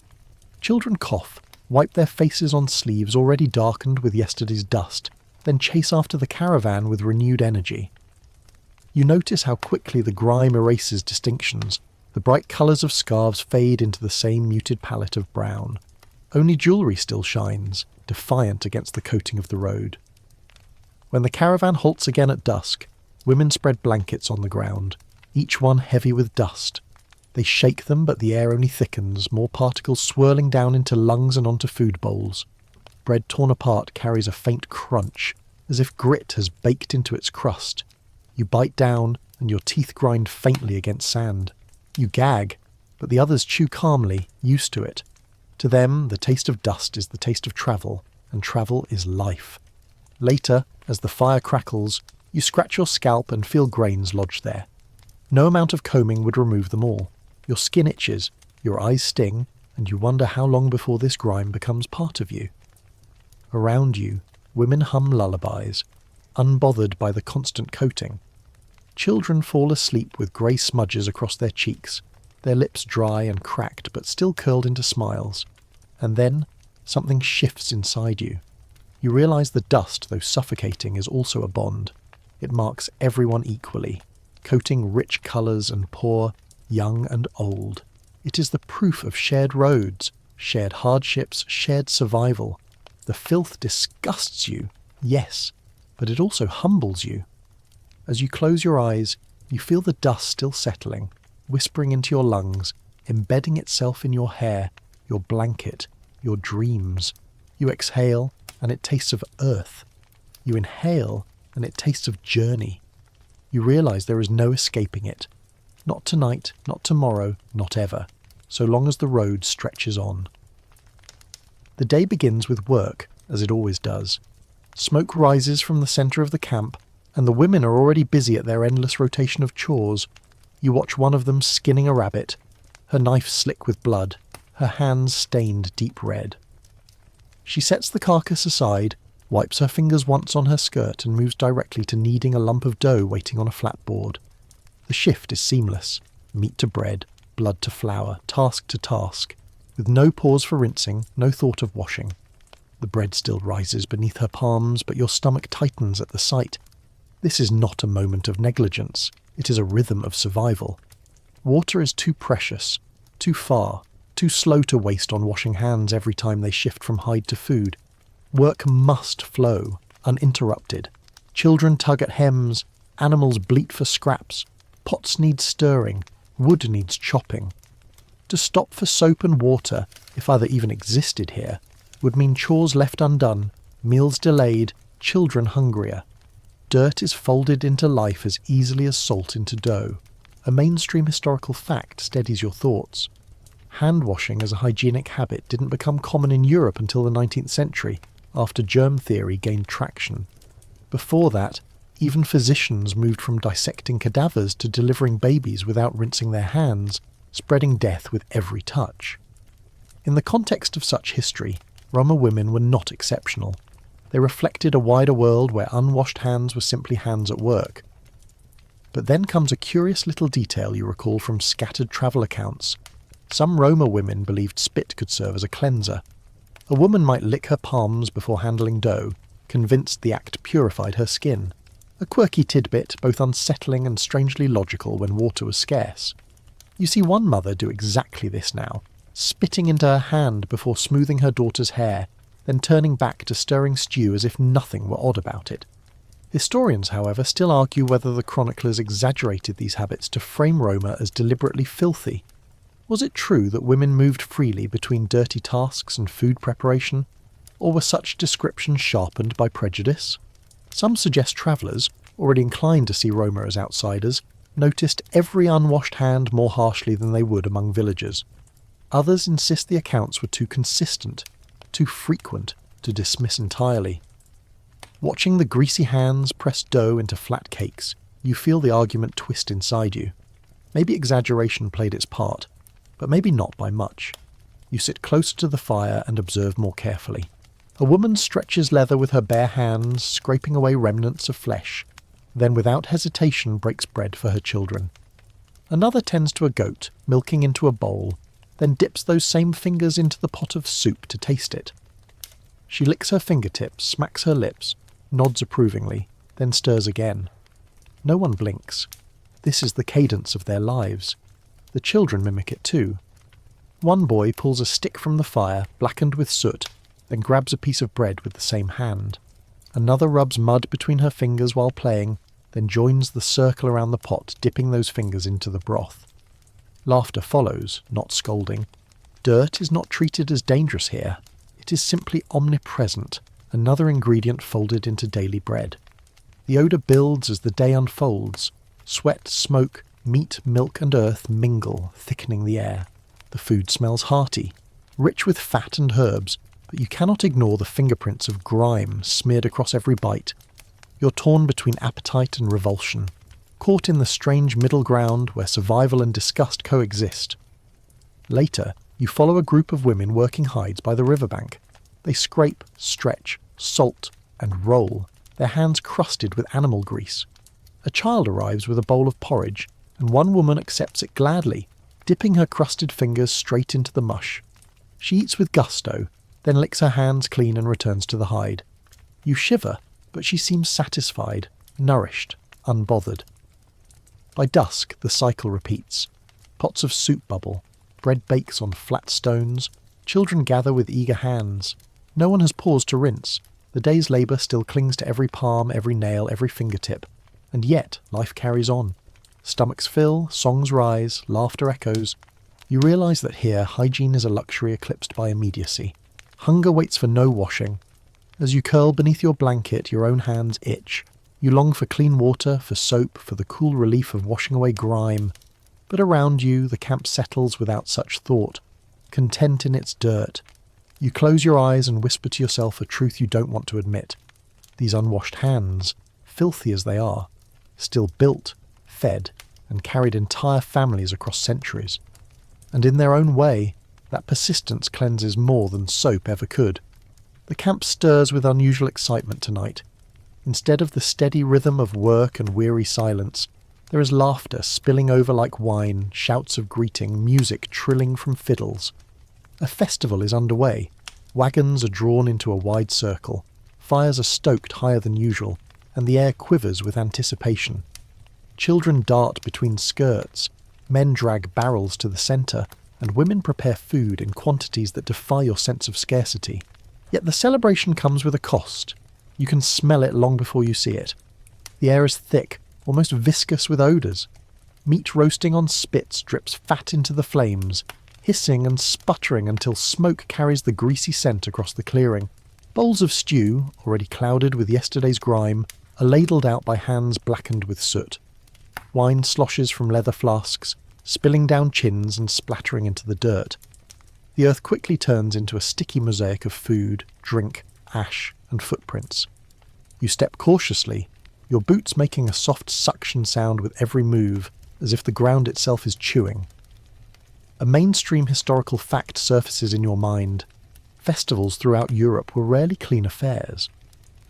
Speaker 1: Children cough, wipe their faces on sleeves already darkened with yesterday's dust, then chase after the caravan with renewed energy. You notice how quickly the grime erases distinctions. The bright colours of scarves fade into the same muted palette of brown. Only jewellery still shines, defiant against the coating of the road. When the caravan halts again at dusk, women spread blankets on the ground, each one heavy with dust. They shake them, but the air only thickens, more particles swirling down into lungs and onto food bowls. Bread torn apart carries a faint crunch, as if grit has baked into its crust. You bite down, and your teeth grind faintly against sand. You gag, but the others chew calmly, used to it. To them, the taste of dust is the taste of travel, and travel is life. Later, as the fire crackles, you scratch your scalp and feel grains lodged there. No amount of combing would remove them all. Your skin itches, your eyes sting, and you wonder how long before this grime becomes part of you. Around you, women hum lullabies, unbothered by the constant coating. Children fall asleep with grey smudges across their cheeks, their lips dry and cracked but still curled into smiles. And then, something shifts inside you. You realise the dust, though suffocating, is also a bond. It marks everyone equally, coating rich colours and poor, young and old. It is the proof of shared roads, shared hardships, shared survival. The filth disgusts you, yes, but it also humbles you. As you close your eyes, you feel the dust still settling, whispering into your lungs, embedding itself in your hair, your blanket, your dreams. You exhale, and it tastes of earth. You inhale, and it tastes of journey. You realise there is no escaping it. Not tonight, not tomorrow, not ever, so long as the road stretches on. The day begins with work, as it always does. Smoke rises from the centre of the camp, and the women are already busy at their endless rotation of chores. You watch one of them skinning a rabbit, her knife slick with blood, her hands stained deep red. She sets the carcass aside, wipes her fingers once on her skirt, and moves directly to kneading a lump of dough waiting on a flat board. The shift is seamless, meat to bread, blood to flour, task to task, with no pause for rinsing, no thought of washing. The bread still rises beneath her palms, but your stomach tightens at the sight. This is not a moment of negligence, it is a rhythm of survival. Water is too precious, too far, too slow to waste on washing hands every time they shift from hide to food. Work must flow, uninterrupted. Children tug at hems, animals bleat for scraps, pots need stirring, wood needs chopping. To stop for soap and water, if either even existed here, would mean chores left undone, meals delayed, children hungrier. Dirt is folded into life as easily as salt into dough. A mainstream historical fact steadies your thoughts. Hand-washing as a hygienic habit didn't become common in Europe until the 19th century, after germ theory gained traction. Before that, even physicians moved from dissecting cadavers to delivering babies without rinsing their hands, spreading death with every touch. In the context of such history, Roma women were not exceptional. They reflected a wider world where unwashed hands were simply hands at work. But then comes a curious little detail you recall from scattered travel accounts. Some Roma women believed spit could serve as a cleanser. A woman might lick her palms before handling dough, convinced the act purified her skin. A quirky tidbit, both unsettling and strangely logical when water was scarce. You see one mother do exactly this now, spitting into her hand before smoothing her daughter's hair, then turning back to stirring stew as if nothing were odd about it. Historians, however, still argue whether the chroniclers exaggerated these habits to frame Roma as deliberately filthy. Was it true that women moved freely between dirty tasks and food preparation? or were such descriptions sharpened by prejudice? Some suggest travellers, already inclined to see Roma as outsiders, noticed every unwashed hand more harshly than they would among villagers. Others insist the accounts were too consistent, too frequent, to dismiss entirely. Watching the greasy hands press dough into flat cakes, you feel the argument twist inside you. Maybe exaggeration played its part, but maybe not by much. You sit closer to the fire and observe more carefully. A woman stretches leather with her bare hands, scraping away remnants of flesh, then without hesitation breaks bread for her children. Another tends to a goat, milking into a bowl, then dips those same fingers into the pot of soup to taste it. She licks her fingertips, smacks her lips, nods approvingly, then stirs again. No one blinks. This is the cadence of their lives. The children mimic it too. One boy pulls a stick from the fire, blackened with soot, then grabs a piece of bread with the same hand. Another rubs mud between her fingers while playing, then joins the circle around the pot, dipping those fingers into the broth. Laughter follows, not scolding. Dirt is not treated as dangerous here. It is simply omnipresent, another ingredient folded into daily bread. The odour builds as the day unfolds. Sweat, smoke, meat, milk and earth mingle, thickening the air. The food smells hearty, rich with fat and herbs, but you cannot ignore the fingerprints of grime smeared across every bite. You're torn between appetite and revulsion, caught in the strange middle ground where survival and disgust coexist. Later, you follow a group of women working hides by the riverbank. They scrape, stretch, salt, and roll, their hands crusted with animal grease. A child arrives with a bowl of porridge, and one woman accepts it gladly, dipping her crusted fingers straight into the mush. She eats with gusto, then licks her hands clean and returns to the hide. You shiver, but she seems satisfied, nourished, unbothered. By dusk, the cycle repeats. Pots of soup bubble, bread bakes on flat stones, children gather with eager hands. No one has paused to rinse. The day's labour still clings to every palm, every nail, every fingertip. And yet, life carries on. Stomachs fill, songs rise, laughter echoes. You realise that here, hygiene is a luxury eclipsed by immediacy. Hunger waits for no washing. As you curl beneath your blanket, your own hands itch. You long for clean water, for soap, for the cool relief of washing away grime. But around you, the camp settles without such thought, content in its dirt. You close your eyes and whisper to yourself a truth you don't want to admit. These unwashed hands, filthy as they are, still built, fed, and carried entire families across centuries. And in their own way, that persistence cleanses more than soap ever could. The camp stirs with unusual excitement tonight. Instead of the steady rhythm of work and weary silence, there is laughter spilling over like wine, shouts of greeting, music trilling from fiddles. A festival is underway. Wagons are drawn into a wide circle. Fires are stoked higher than usual, and the air quivers with anticipation. Children dart between skirts, men drag barrels to the centre, and women prepare food in quantities that defy your sense of scarcity. Yet the celebration comes with a cost. You can smell it long before you see it. The air is thick, almost viscous with odours. Meat roasting on spits drips fat into the flames, hissing and sputtering until smoke carries the greasy scent across the clearing. Bowls of stew, already clouded with yesterday's grime, are ladled out by hands blackened with soot. Wine sloshes from leather flasks, spilling down chins and splattering into the dirt. The earth quickly turns into a sticky mosaic of food, drink, ash, and footprints. You step cautiously, your boots making a soft suction sound with every move, as if the ground itself is chewing. A mainstream historical fact surfaces in your mind. Festivals throughout Europe were rarely clean affairs.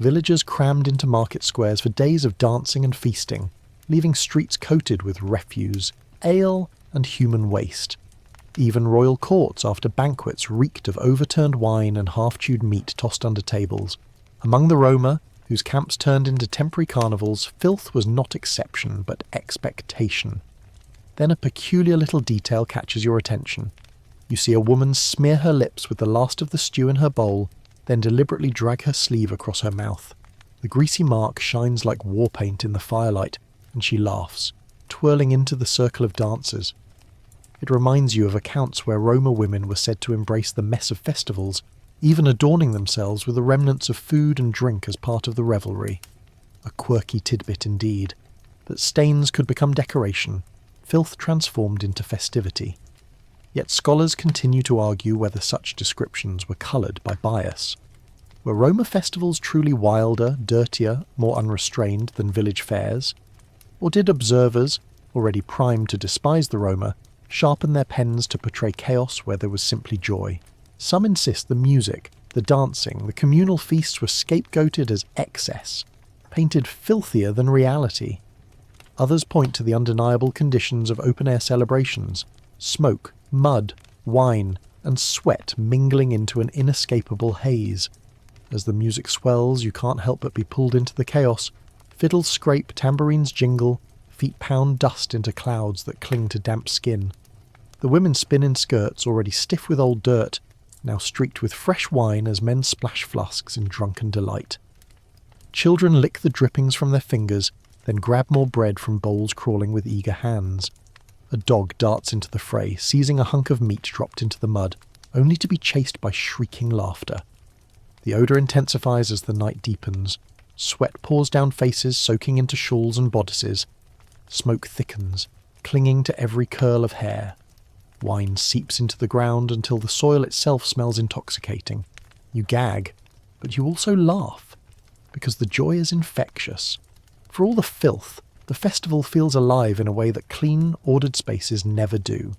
Speaker 1: Villagers crammed into market squares for days of dancing and feasting, leaving streets coated with refuse, ale, and human waste. Even royal courts after banquets reeked of overturned wine and half-chewed meat tossed under tables. Among the Roma, whose camps turned into temporary carnivals, filth was not exception, but expectation. Then a peculiar little detail catches your attention. You see a woman smear her lips with the last of the stew in her bowl, then deliberately drag her sleeve across her mouth. The greasy mark shines like war paint in the firelight, and she laughs, twirling into the circle of dancers. It reminds you of accounts where Roma women were said to embrace the mess of festivals, even adorning themselves with the remnants of food and drink as part of the revelry. A quirky tidbit indeed, that stains could become decoration, filth transformed into festivity. Yet scholars continue to argue whether such descriptions were coloured by bias. Were Roma festivals truly wilder, dirtier, more unrestrained than village fairs? Or did observers, already primed to despise the Roma, sharpen their pens to portray chaos where there was simply joy? Some insist the music, the dancing, the communal feasts were scapegoated as excess, painted filthier than reality. Others point to the undeniable conditions of open-air celebrations: smoke, mud, wine, and sweat mingling into an inescapable haze. As the music swells, you can't help but be pulled into the chaos. Fiddles scrape, tambourines jingle, feet pound dust into clouds that cling to damp skin. The women spin in skirts already stiff with old dirt, now streaked with fresh wine as men splash flasks in drunken delight. Children lick the drippings from their fingers, then grab more bread from bowls crawling with eager hands. A dog darts into the fray, seizing a hunk of meat dropped into the mud, only to be chased by shrieking laughter. The odour intensifies as the night deepens. Sweat pours down faces, soaking into shawls and bodices. Smoke thickens, clinging to every curl of hair. Wine seeps into the ground until the soil itself smells intoxicating. You gag, but you also laugh, because the joy is infectious. For all the filth, the festival feels alive in a way that clean, ordered spaces never do.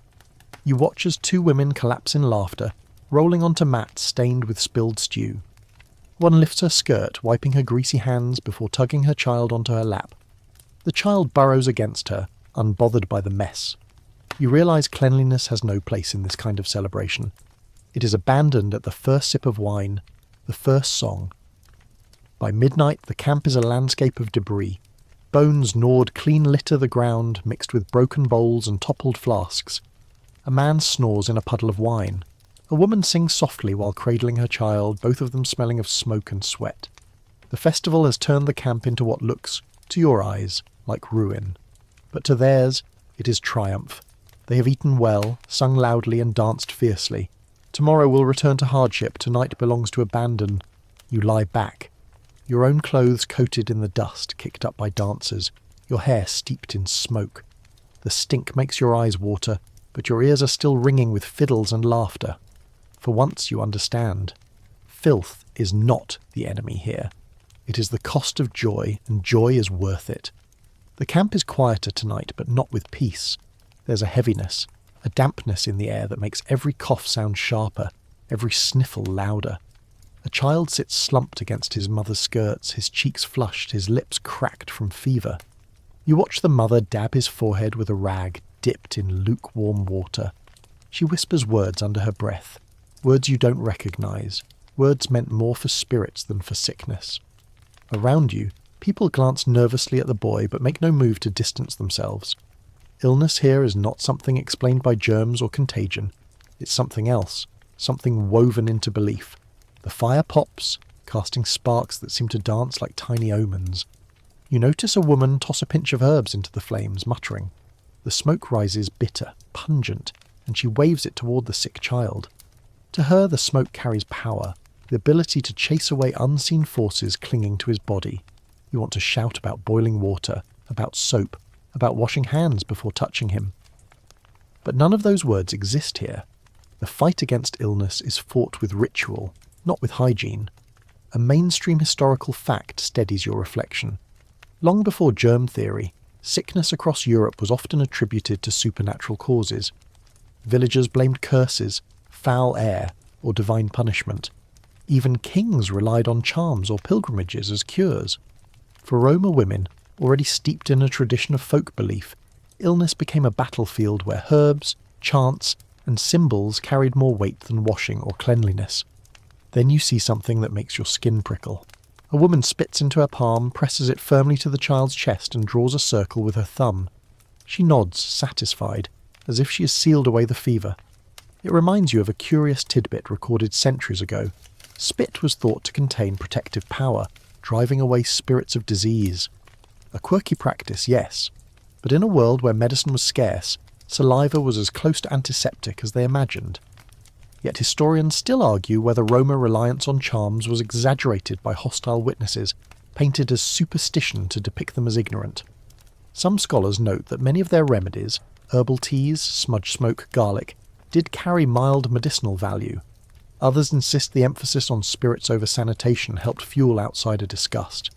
Speaker 1: You watch as two women collapse in laughter, rolling onto mats stained with spilled stew. One lifts her skirt, wiping her greasy hands before tugging her child onto her lap. The child burrows against her, unbothered by the mess. You realise cleanliness has no place in this kind of celebration. It is abandoned at the first sip of wine, the first song. By midnight, the camp is a landscape of debris. Bones gnawed clean litter the ground, mixed with broken bowls and toppled flasks. A man snores in a puddle of wine. A woman sings softly while cradling her child, both of them smelling of smoke and sweat. The festival has turned the camp into what looks, to your eyes, like ruin. But to theirs, it is triumph. They have eaten well, sung loudly and danced fiercely. Tomorrow will return to hardship, tonight belongs to abandon. You lie back. Your own clothes coated in the dust, kicked up by dancers, your hair steeped in smoke. The stink makes your eyes water, but your ears are still ringing with fiddles and laughter. For once you understand. Filth is not the enemy here. It is the cost of joy, and joy is worth it. The camp is quieter tonight, but not with peace. There's a heaviness, a dampness in the air that makes every cough sound sharper, every sniffle louder. A child sits slumped against his mother's skirts, his cheeks flushed, his lips cracked from fever. You watch the mother dab his forehead with a rag dipped in lukewarm water. She whispers words under her breath, words you don't recognise, words meant more for spirits than for sickness. Around you, people glance nervously at the boy but make no move to distance themselves. Illness here is not something explained by germs or contagion. It's something else, something woven into belief. The fire pops, casting sparks that seem to dance like tiny omens. You notice a woman toss a pinch of herbs into the flames, muttering. The smoke rises bitter, pungent, and she waves it toward the sick child. To her, the smoke carries power, the ability to chase away unseen forces clinging to his body. You want to shout about boiling water, about soap, about washing hands before touching him. But none of those words exist here. The fight against illness is fought with ritual, not with hygiene. A mainstream historical fact steadies your reflection. Long before germ theory, sickness across Europe was often attributed to supernatural causes. Villagers blamed curses, foul air, or divine punishment. Even kings relied on charms or pilgrimages as cures. For Roma women, already steeped in a tradition of folk belief, illness became a battlefield where herbs, chants, and symbols carried more weight than washing or cleanliness. Then you see something that makes your skin prickle. A woman spits into her palm, presses it firmly to the child's chest and draws a circle with her thumb. She nods, satisfied, as if she has sealed away the fever. It reminds you of a curious tidbit recorded centuries ago. Spit was thought to contain protective power, driving away spirits of disease. A quirky practice, yes, but in a world where medicine was scarce, saliva was as close to antiseptic as they imagined. Yet historians still argue whether Roma reliance on charms was exaggerated by hostile witnesses, painted as superstition to depict them as ignorant. Some scholars note that many of their remedies, herbal teas, smudge smoke, garlic, did carry mild medicinal value. Others insist the emphasis on spirits over sanitation helped fuel outsider disgust.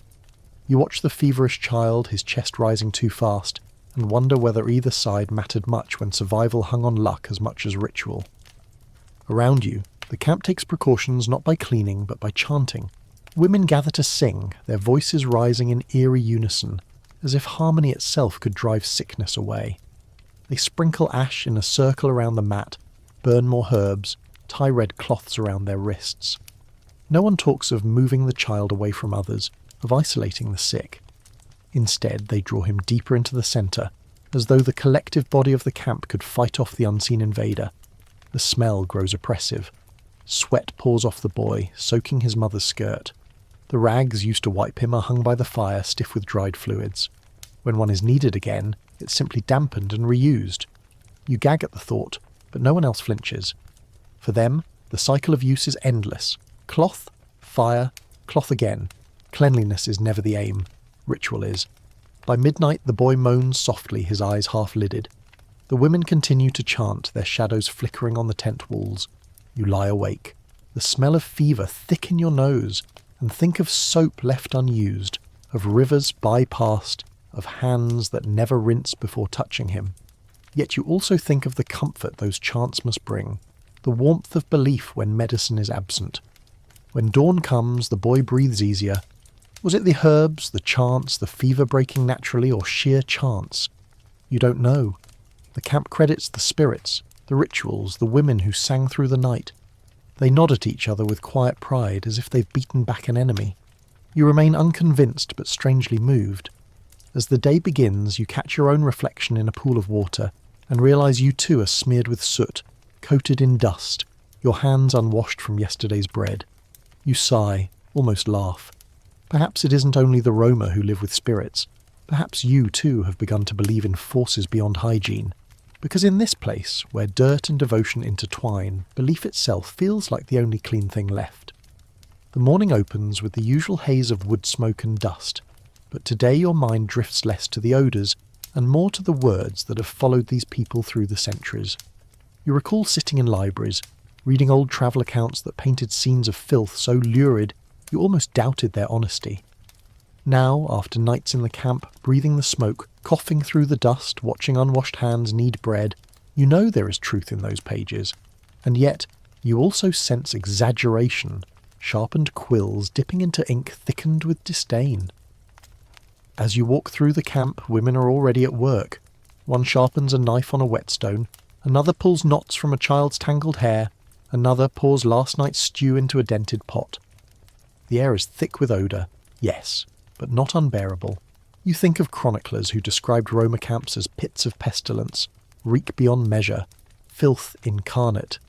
Speaker 1: You watch the feverish child, his chest rising too fast, and wonder whether either side mattered much when survival hung on luck as much as ritual. Around you, the camp takes precautions not by cleaning but by chanting. Women gather to sing, their voices rising in eerie unison, as if harmony itself could drive sickness away. They sprinkle ash in a circle around the mat, burn more herbs, tie red cloths around their wrists. No one talks of moving the child away from others, of isolating the sick. Instead, they draw him deeper into the centre, as though the collective body of the camp could fight off the unseen invader. The smell grows oppressive. Sweat pours off the boy, soaking his mother's skirt. The rags used to wipe him are hung by the fire, stiff with dried fluids. When one is needed again, it's simply dampened and reused. You gag at the thought, but no one else flinches. For them, the cycle of use is endless. Cloth, fire, cloth again. Cleanliness is never the aim. Ritual is. By midnight, the boy moans softly, his eyes half-lidded. The women continue to chant, their shadows flickering on the tent walls. You lie awake. The smell of fever thick in your nose, and think of soap left unused, of rivers bypassed, of hands that never rinse before touching him. Yet you also think of the comfort those chants must bring, the warmth of belief when medicine is absent. When dawn comes, the boy breathes easier. Was it the herbs, the chants, the fever breaking naturally, or sheer chance? You don't know. The camp credits the spirits, the rituals, the women who sang through the night. They nod at each other with quiet pride, as if they've beaten back an enemy. You remain unconvinced but strangely moved. As the day begins, you catch your own reflection in a pool of water, and realise you too are smeared with soot, coated in dust, your hands unwashed from yesterday's bread. You sigh, almost laugh. Perhaps it isn't only the Roma who live with spirits. Perhaps you too have begun to believe in forces beyond hygiene. Because in this place, where dirt and devotion intertwine, belief itself feels like the only clean thing left. The morning opens with the usual haze of wood smoke and dust, but today your mind drifts less to the odours and more to the words that have followed these people through the centuries. You recall sitting in libraries, reading old travel accounts that painted scenes of filth so lurid you almost doubted their honesty. Now, after nights in the camp, breathing the smoke, coughing through the dust, watching unwashed hands knead bread, you know there is truth in those pages. And yet, you also sense exaggeration, sharpened quills dipping into ink thickened with disdain. As you walk through the camp, women are already at work. One sharpens a knife on a whetstone, another pulls knots from a child's tangled hair, another pours last night's stew into a dented pot. The air is thick with odour, yes, but not unbearable. You think of chroniclers who described Roma camps as pits of pestilence, reek beyond measure, filth incarnate.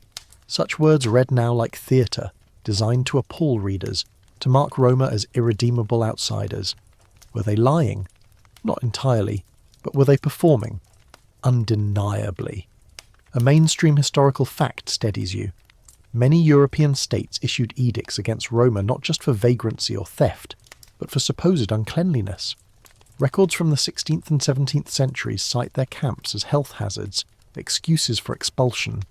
Speaker 1: Such words read now like theatre, designed to appall readers, to mark Roma as irredeemable outsiders. Were they lying? Not entirely, but were they performing? Undeniably. A mainstream historical fact steadies you. Many European states issued edicts against Roma not just for vagrancy or theft, but for supposed uncleanliness. Records from the 16th and 17th centuries cite their camps as health hazards, excuses for expulsion.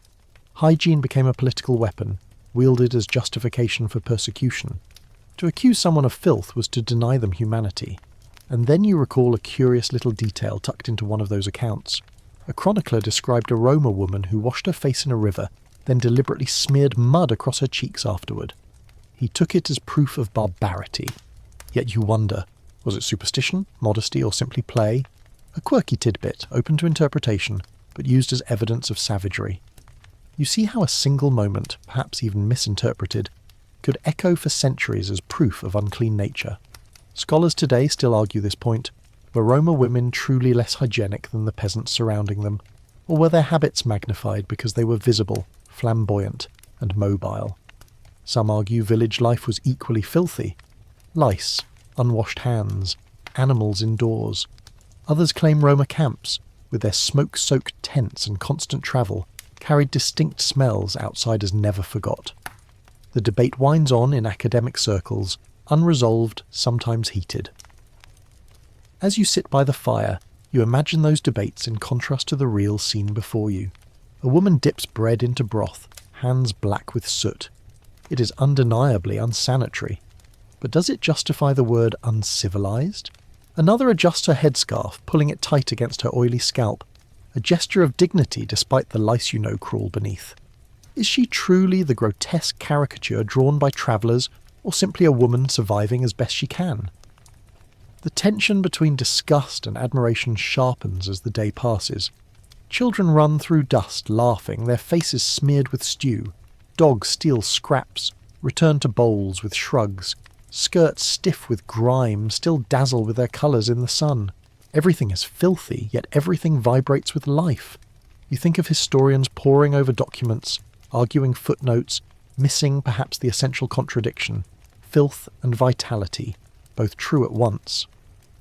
Speaker 1: Hygiene became a political weapon, wielded as justification for persecution. To accuse someone of filth was to deny them humanity. And then you recall a curious little detail tucked into one of those accounts. A chronicler described a Roma woman who washed her face in a river, then deliberately smeared mud across her cheeks afterward. He took it as proof of barbarity. Yet you wonder, was it superstition, modesty, or simply play? A quirky tidbit, open to interpretation, but used as evidence of savagery. You see how a single moment, perhaps even misinterpreted, could echo for centuries as proof of unclean nature. Scholars today still argue this point. Were Roma women truly less hygienic than the peasants surrounding them? Or were their habits magnified because they were visible, flamboyant, and mobile? Some argue village life was equally filthy. Lice, unwashed hands, animals indoors. Others claim Roma camps, with their smoke-soaked tents and constant travel, carried distinct smells outsiders never forgot. The debate winds on in academic circles, unresolved, sometimes heated. As you sit by the fire, you imagine those debates in contrast to the real scene before you. A woman dips bread into broth, hands black with soot. It is undeniably unsanitary. But does it justify the word uncivilized? Another adjusts her headscarf, pulling it tight against her oily scalp, a gesture of dignity despite the lice you know crawl beneath. Is she truly the grotesque caricature drawn by travellers, or simply a woman surviving as best she can? The tension between disgust and admiration sharpens as the day passes. Children run through dust, laughing, their faces smeared with stew. Dogs steal scraps, return to bowls with shrugs. Skirts stiff with grime still dazzle with their colours in the sun. Everything is filthy, yet everything vibrates with life. You think of historians poring over documents, arguing footnotes, missing perhaps the essential contradiction. Filth and vitality, both true at once.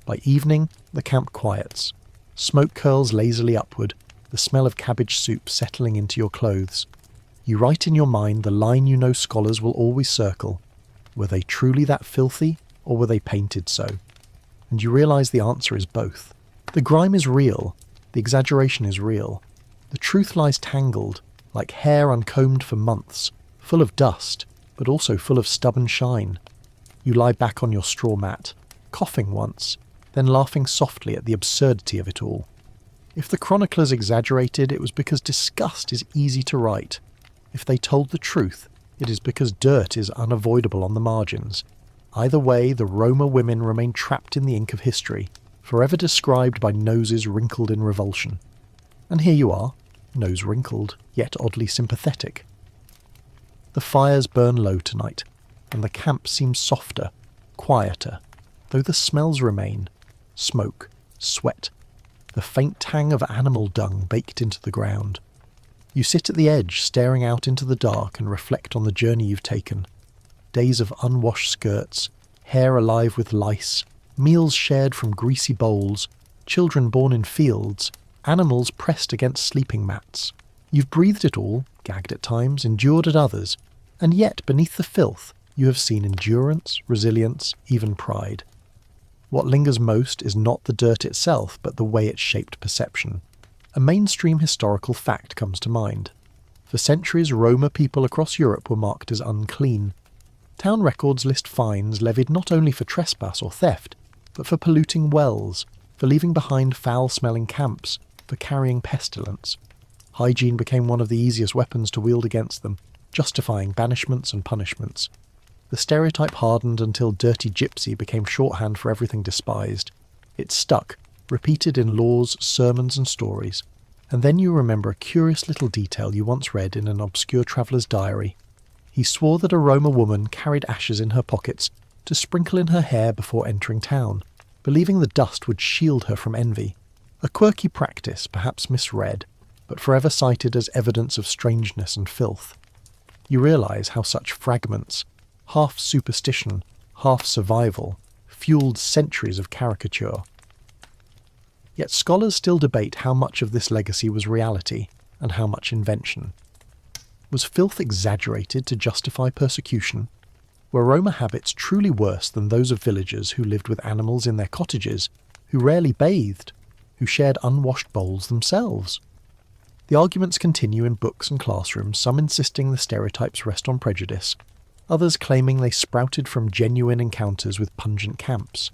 Speaker 1: By evening, the camp quiets. Smoke curls lazily upward, the smell of cabbage soup settling into your clothes. You write in your mind the line you know scholars will always circle. Were they truly that filthy, or were they painted so? And you realise the answer is both. The grime is real, the exaggeration is real. The truth lies tangled, like hair uncombed for months, full of dust, but also full of stubborn shine. You lie back on your straw mat, coughing once, then laughing softly at the absurdity of it all. If the chroniclers exaggerated, it was because disgust is easy to write. If they told the truth, it is because dirt is unavoidable on the margins. Either way, the Roma women remain trapped in the ink of history, forever described by noses wrinkled in revulsion. And here you are, nose wrinkled, yet oddly sympathetic. The fires burn low tonight, and the camp seems softer, quieter, though the smells remain. Smoke, sweat, the faint tang of animal dung baked into the ground. You sit at the edge, staring out into the dark, and reflect on the journey you've taken. Days of unwashed skirts, hair alive with lice, meals shared from greasy bowls, children born in fields, animals pressed against sleeping mats. You've breathed it all, gagged at times, endured at others, and yet beneath the filth you have seen endurance, resilience, even pride. What lingers most is not the dirt itself, but the way it shaped perception. A mainstream historical fact comes to mind. For centuries, Roma people across Europe were marked as unclean. Town records list fines levied not only for trespass or theft, but for polluting wells, for leaving behind foul-smelling camps, for carrying pestilence. Hygiene became one of the easiest weapons to wield against them, justifying banishments and punishments. The stereotype hardened until dirty gypsy became shorthand for everything despised. It stuck, repeated in laws, sermons and stories. And then you remember a curious little detail you once read in an obscure traveller's diary. He swore that a Roma woman carried ashes in her pockets to sprinkle in her hair before entering town, believing the dust would shield her from envy. A quirky practice, perhaps misread, but forever cited as evidence of strangeness and filth. You realise how such fragments, half superstition, half survival, fueled centuries of caricature. Yet scholars still debate how much of this legacy was reality and how much invention. Was filth exaggerated to justify persecution? Were Roma habits truly worse than those of villagers who lived with animals in their cottages, who rarely bathed, who shared unwashed bowls themselves? The arguments continue in books and classrooms, some insisting the stereotypes rest on prejudice, others claiming they sprouted from genuine encounters with pungent camps.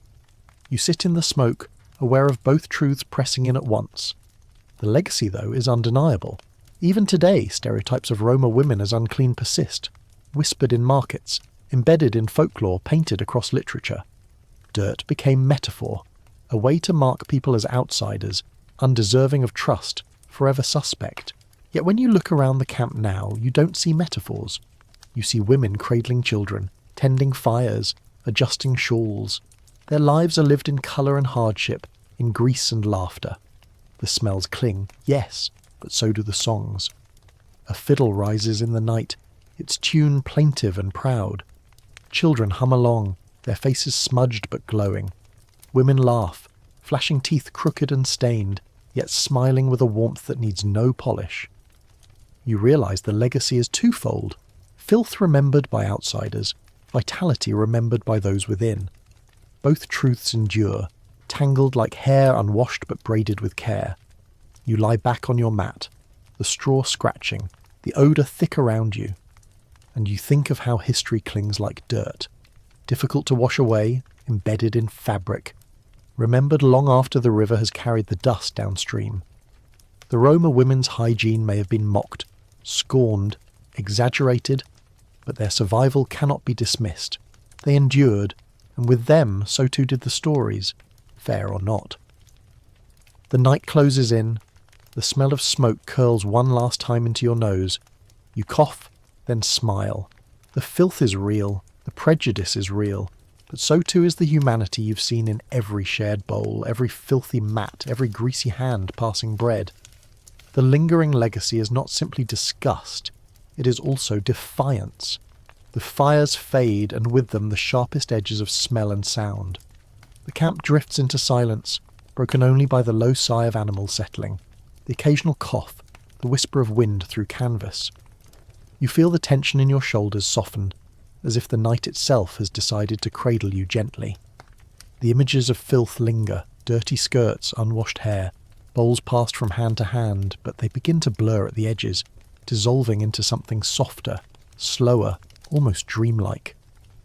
Speaker 1: You sit in the smoke, aware of both truths pressing in at once. The legacy, though, is undeniable. Even today, stereotypes of Roma women as unclean persist, whispered in markets, embedded in folklore, painted across literature. Dirt became metaphor, a way to mark people as outsiders, undeserving of trust, forever suspect. Yet when you look around the camp now, you don't see metaphors. You see women cradling children, tending fires, adjusting shawls. Their lives are lived in colour and hardship, in grease and laughter. The smells cling, yes, but so do the songs. A fiddle rises in the night, its tune plaintive and proud. Children hum along, their faces smudged but glowing. Women laugh, flashing teeth crooked and stained, yet smiling with a warmth that needs no polish. You realise the legacy is twofold: filth remembered by outsiders, vitality remembered by those within. Both truths endure, tangled like hair unwashed but braided with care. You lie back on your mat, the straw scratching, the odour thick around you, and you think of how history clings like dirt, difficult to wash away, embedded in fabric, remembered long after the river has carried the dust downstream. The Roma women's hygiene may have been mocked, scorned, exaggerated, but their survival cannot be dismissed. They endured, and with them so too did the stories, fair or not. The night closes in, the smell of smoke curls one last time into your nose. You cough, then smile. The filth is real, the prejudice is real, but so too is the humanity you've seen in every shared bowl, every filthy mat, every greasy hand passing bread. The lingering legacy is not simply disgust, it is also defiance. The fires fade, and with them the sharpest edges of smell and sound. The camp drifts into silence, broken only by the low sigh of animals settling, the occasional cough, the whisper of wind through canvas. You feel the tension in your shoulders soften, as if the night itself has decided to cradle you gently. The images of filth linger, dirty skirts, unwashed hair, bowls passed from hand to hand, but they begin to blur at the edges, dissolving into something softer, slower, almost dreamlike.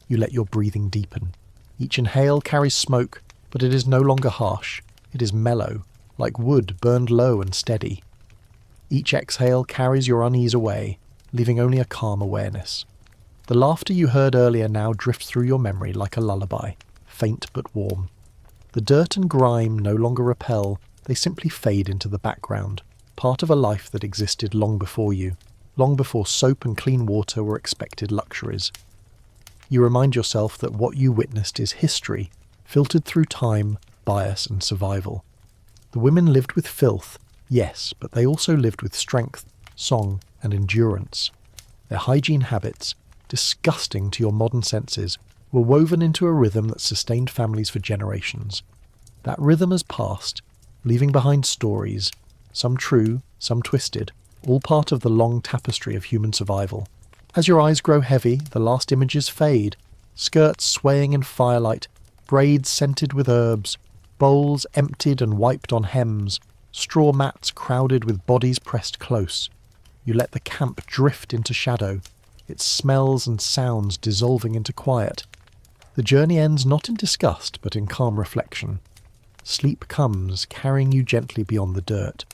Speaker 1: You let your breathing deepen. Each inhale carries smoke, but it is no longer harsh. It is mellow, like wood burned low and steady. Each exhale carries your unease away, leaving only a calm awareness. The laughter you heard earlier now drifts through your memory like a lullaby, faint but warm. The dirt and grime no longer repel, they simply fade into the background, part of a life that existed long before you, long before soap and clean water were expected luxuries. You remind yourself that what you witnessed is history, filtered through time, bias and survival. The women lived with filth, yes, but they also lived with strength, song and endurance. Their hygiene habits, disgusting to your modern senses, were woven into a rhythm that sustained families for generations. That rhythm has passed, leaving behind stories, some true, some twisted, all part of the long tapestry of human survival. As your eyes grow heavy, the last images fade, skirts swaying in firelight, braids scented with herbs, bowls emptied and wiped on hems, straw mats crowded with bodies pressed close. You let the camp drift into shadow, its smells and sounds dissolving into quiet. The journey ends not in disgust, but in calm reflection. Sleep comes, carrying you gently beyond the dirt.